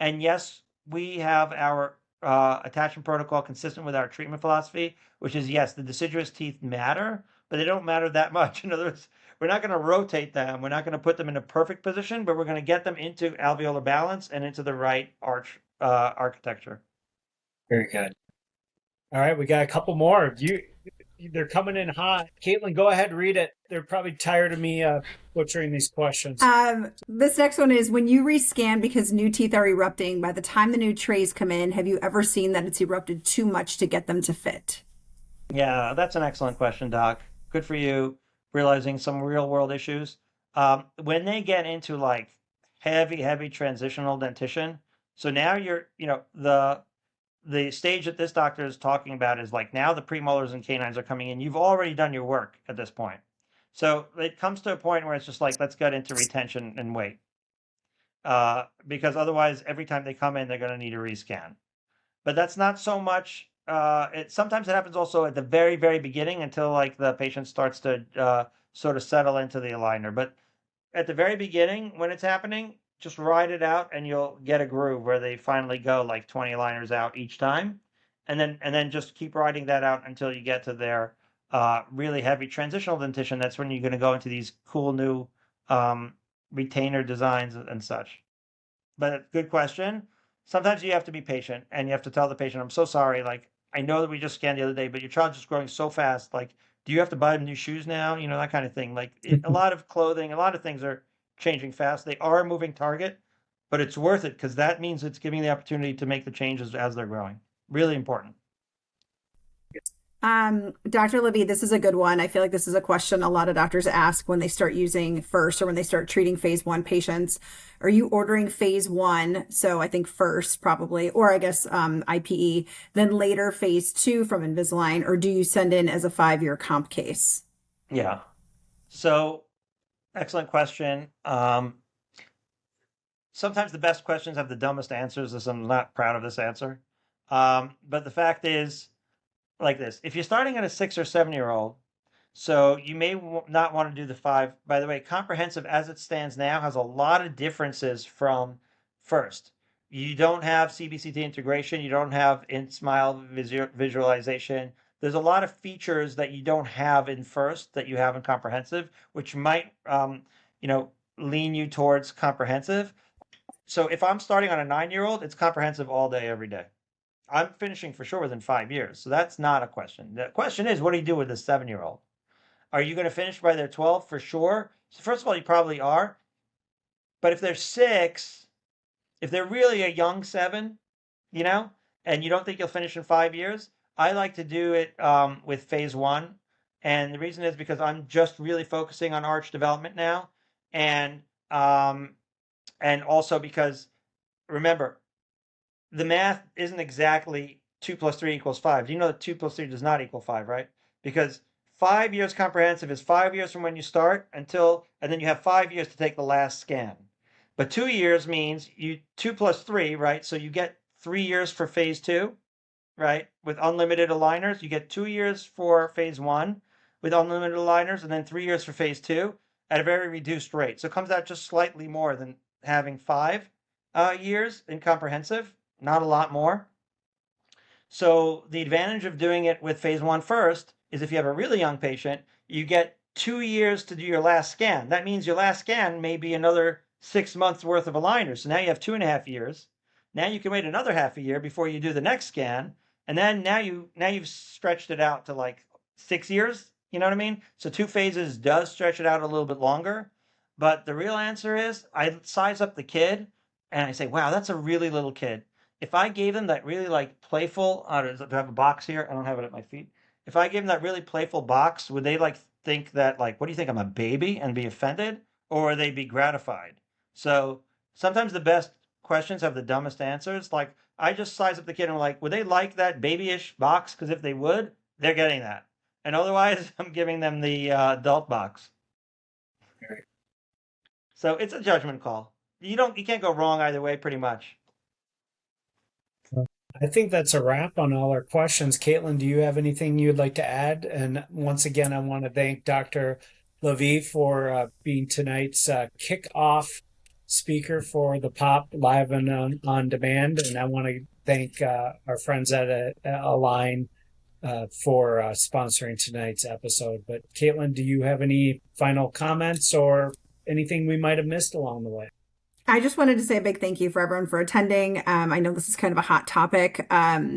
S3: And yes, we have our attachment protocol consistent with our treatment philosophy, which is yes, the deciduous teeth matter, but they don't matter that much. In other words, we're not going to rotate them. We're not going to put them in a perfect position, but we're going to get them into alveolar balance and into the right arch architecture.
S1: Very good. All right, we got a couple more. They're coming in hot. Caitlin, go ahead, read it. They're probably tired of me butchering these questions.
S2: This next one is, when you rescan because new teeth are erupting, by the time the new trays come in, have you ever seen that it's erupted too much to get them to fit?
S3: Yeah, that's an excellent question, Doc. Good for you realizing some real world issues. When they get into like heavy transitional dentition, so now the stage that this doctor is talking about is like now the premolars and canines are coming in. You've already done your work at this point. So it comes to a point where it's just like, let's get into retention and wait. Because otherwise, every time they come in, they're going to need a rescan. But that's not so much. Sometimes it happens also at the very beginning until like the patient starts to sort of settle into the aligner. But at the very beginning, when it's happening, just ride it out and you'll get a groove where they finally go like 20 aligners out each time. And then just keep riding that out until you get to their really heavy transitional dentition. That's when you're going to go into these cool new retainer designs and such. But good question. Sometimes you have to be patient and you have to tell the patient, I'm so sorry. Like, I know that we just scanned the other day, but your child's just growing so fast. Like, do you have to buy them new shoes now? You know, that kind of thing. Like, a lot of clothing, a lot of things are changing fast. They are a moving target, but it's worth it because that means it's giving the opportunity to make the changes as they're growing. Really important.
S2: Dr. Lavi, this is a good one. I feel like this is a question a lot of doctors ask when they start using First or when they start treating phase one patients. Are you ordering phase one? So I think First probably, or I guess IPE, then later phase two from Invisalign, or do you send in as a 5-year comp case?
S3: Yeah. So, excellent question. Sometimes the best questions have the dumbest answers, as I'm not proud of this answer. But the fact is, like this, if you're starting at a 6 or 7 year old, so you may not want to do the 5. By the way, comprehensive as it stands now has a lot of differences from First. You don't have CBCT integration, you don't have in smile visualization. There's a lot of features that you don't have in First that you have in comprehensive, which might lean you towards comprehensive. So if I'm starting on a 9-year-old, it's comprehensive all day, every day. I'm finishing for sure within 5 years. So that's not a question. The question is, what do you do with a 7-year-old? Are you going to finish by their 12 for sure? So first of all, you probably are. But if they're 6, if they're really a young 7, and you don't think you'll finish in 5 years, I like to do it with phase one. And the reason is because I'm just really focusing on arch development now. And also because, remember, the math isn't exactly 2 plus 3 equals 5. Do you know that 2 plus 3 does not equal 5, right? Because 5 years comprehensive is 5 years from when you start and then you have 5 years to take the last scan. But 2 years means 2 plus 3, right? So you get 3 years for phase two, right? With unlimited aligners. You get 2 years for phase one with unlimited aligners, and then 3 years for phase two at a very reduced rate. So it comes out just slightly more than having 5 years in comprehensive. Not a lot more. So the advantage of doing it with phase one first is if you have a really young patient, you get 2 years to do your last scan. That means your last scan may be another 6 months worth of aligners. So now you have 2.5 years. Now you can wait another half a year before you do the next scan. And then now you've stretched it out to like 6 years. You know what I mean? So 2 phases does stretch it out a little bit longer. But the real answer is I size up the kid and I say, wow, that's a really little kid. If I gave them that really like playful, do I have a box here? I don't have it at my feet. If I gave them that really playful box, would they like think that like, what do you think, I'm a baby and be offended? Or would they be gratified? So sometimes the best questions have the dumbest answers. Like, I just size up the kid and I'm like, would they like that babyish box? Because if they would, they're getting that. And otherwise, I'm giving them the adult box. So it's a judgment call. You can't go wrong either way, pretty much.
S1: I think that's a wrap on all our questions. Caitlin, do you have anything you'd like to add? And once again, I want to thank Dr. Lavi for being tonight's kickoff speaker for the POP Live and on Demand. And I want to thank our friends at Align for sponsoring tonight's episode. But Caitlin, do you have any final comments or anything we might have missed along the way?
S2: I just wanted to say a big thank you for everyone for attending. I know this is kind of a hot topic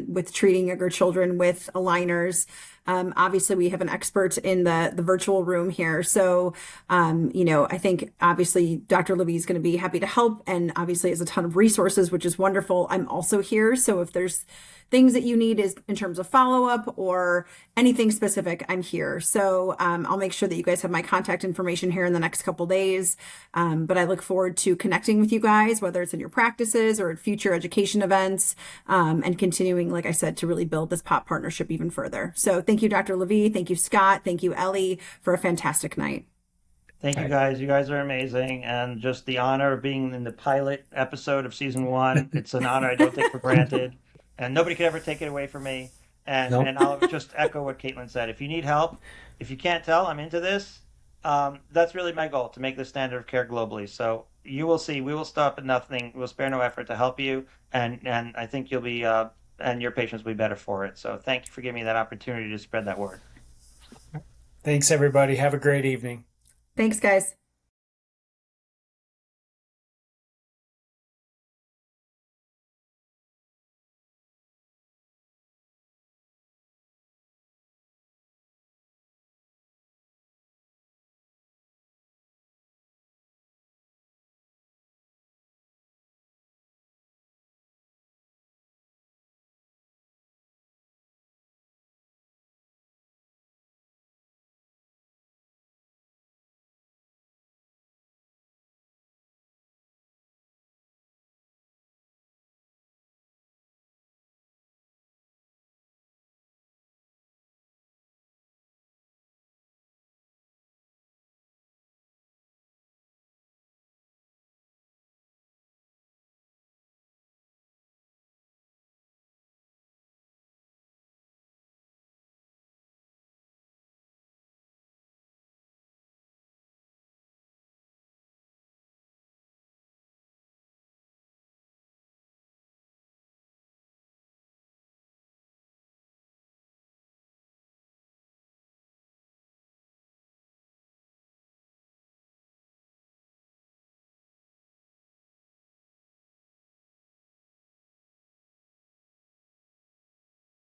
S2: with treating younger children with aligners. Obviously, we have an expert in the virtual room here. So, I think obviously Dr. Lavi is going to be happy to help and obviously has a ton of resources, which is wonderful. I'm also here. So if there's things that you need is in terms of follow-up or anything specific, I'm here. So I'll make sure that you guys have my contact information here in the next couple days. But I look forward to connecting with you guys, whether it's in your practices or at future education events, and continuing, like I said, to really build this POP partnership even further. So thank you, Dr. Lavi. Thank you, Scott. Thank you, Ellie, for a fantastic night.
S3: Thank you guys. You guys are amazing. And just the honor of being in the pilot episode of season 1. It's an honor I don't take for granted. And nobody could ever take it away from me. And
S1: Nope.
S3: and I'll just echo what Caitlin said. If you need help, if you can't tell, I'm into this. That's really my goal, to make the standard of care globally. So you will see, we will stop at nothing. We'll spare no effort to help you. And I think you'll be, and your patients will be better for it. So thank you for giving me that opportunity to spread that word.
S1: Thanks, everybody. Have a great evening.
S2: Thanks, guys.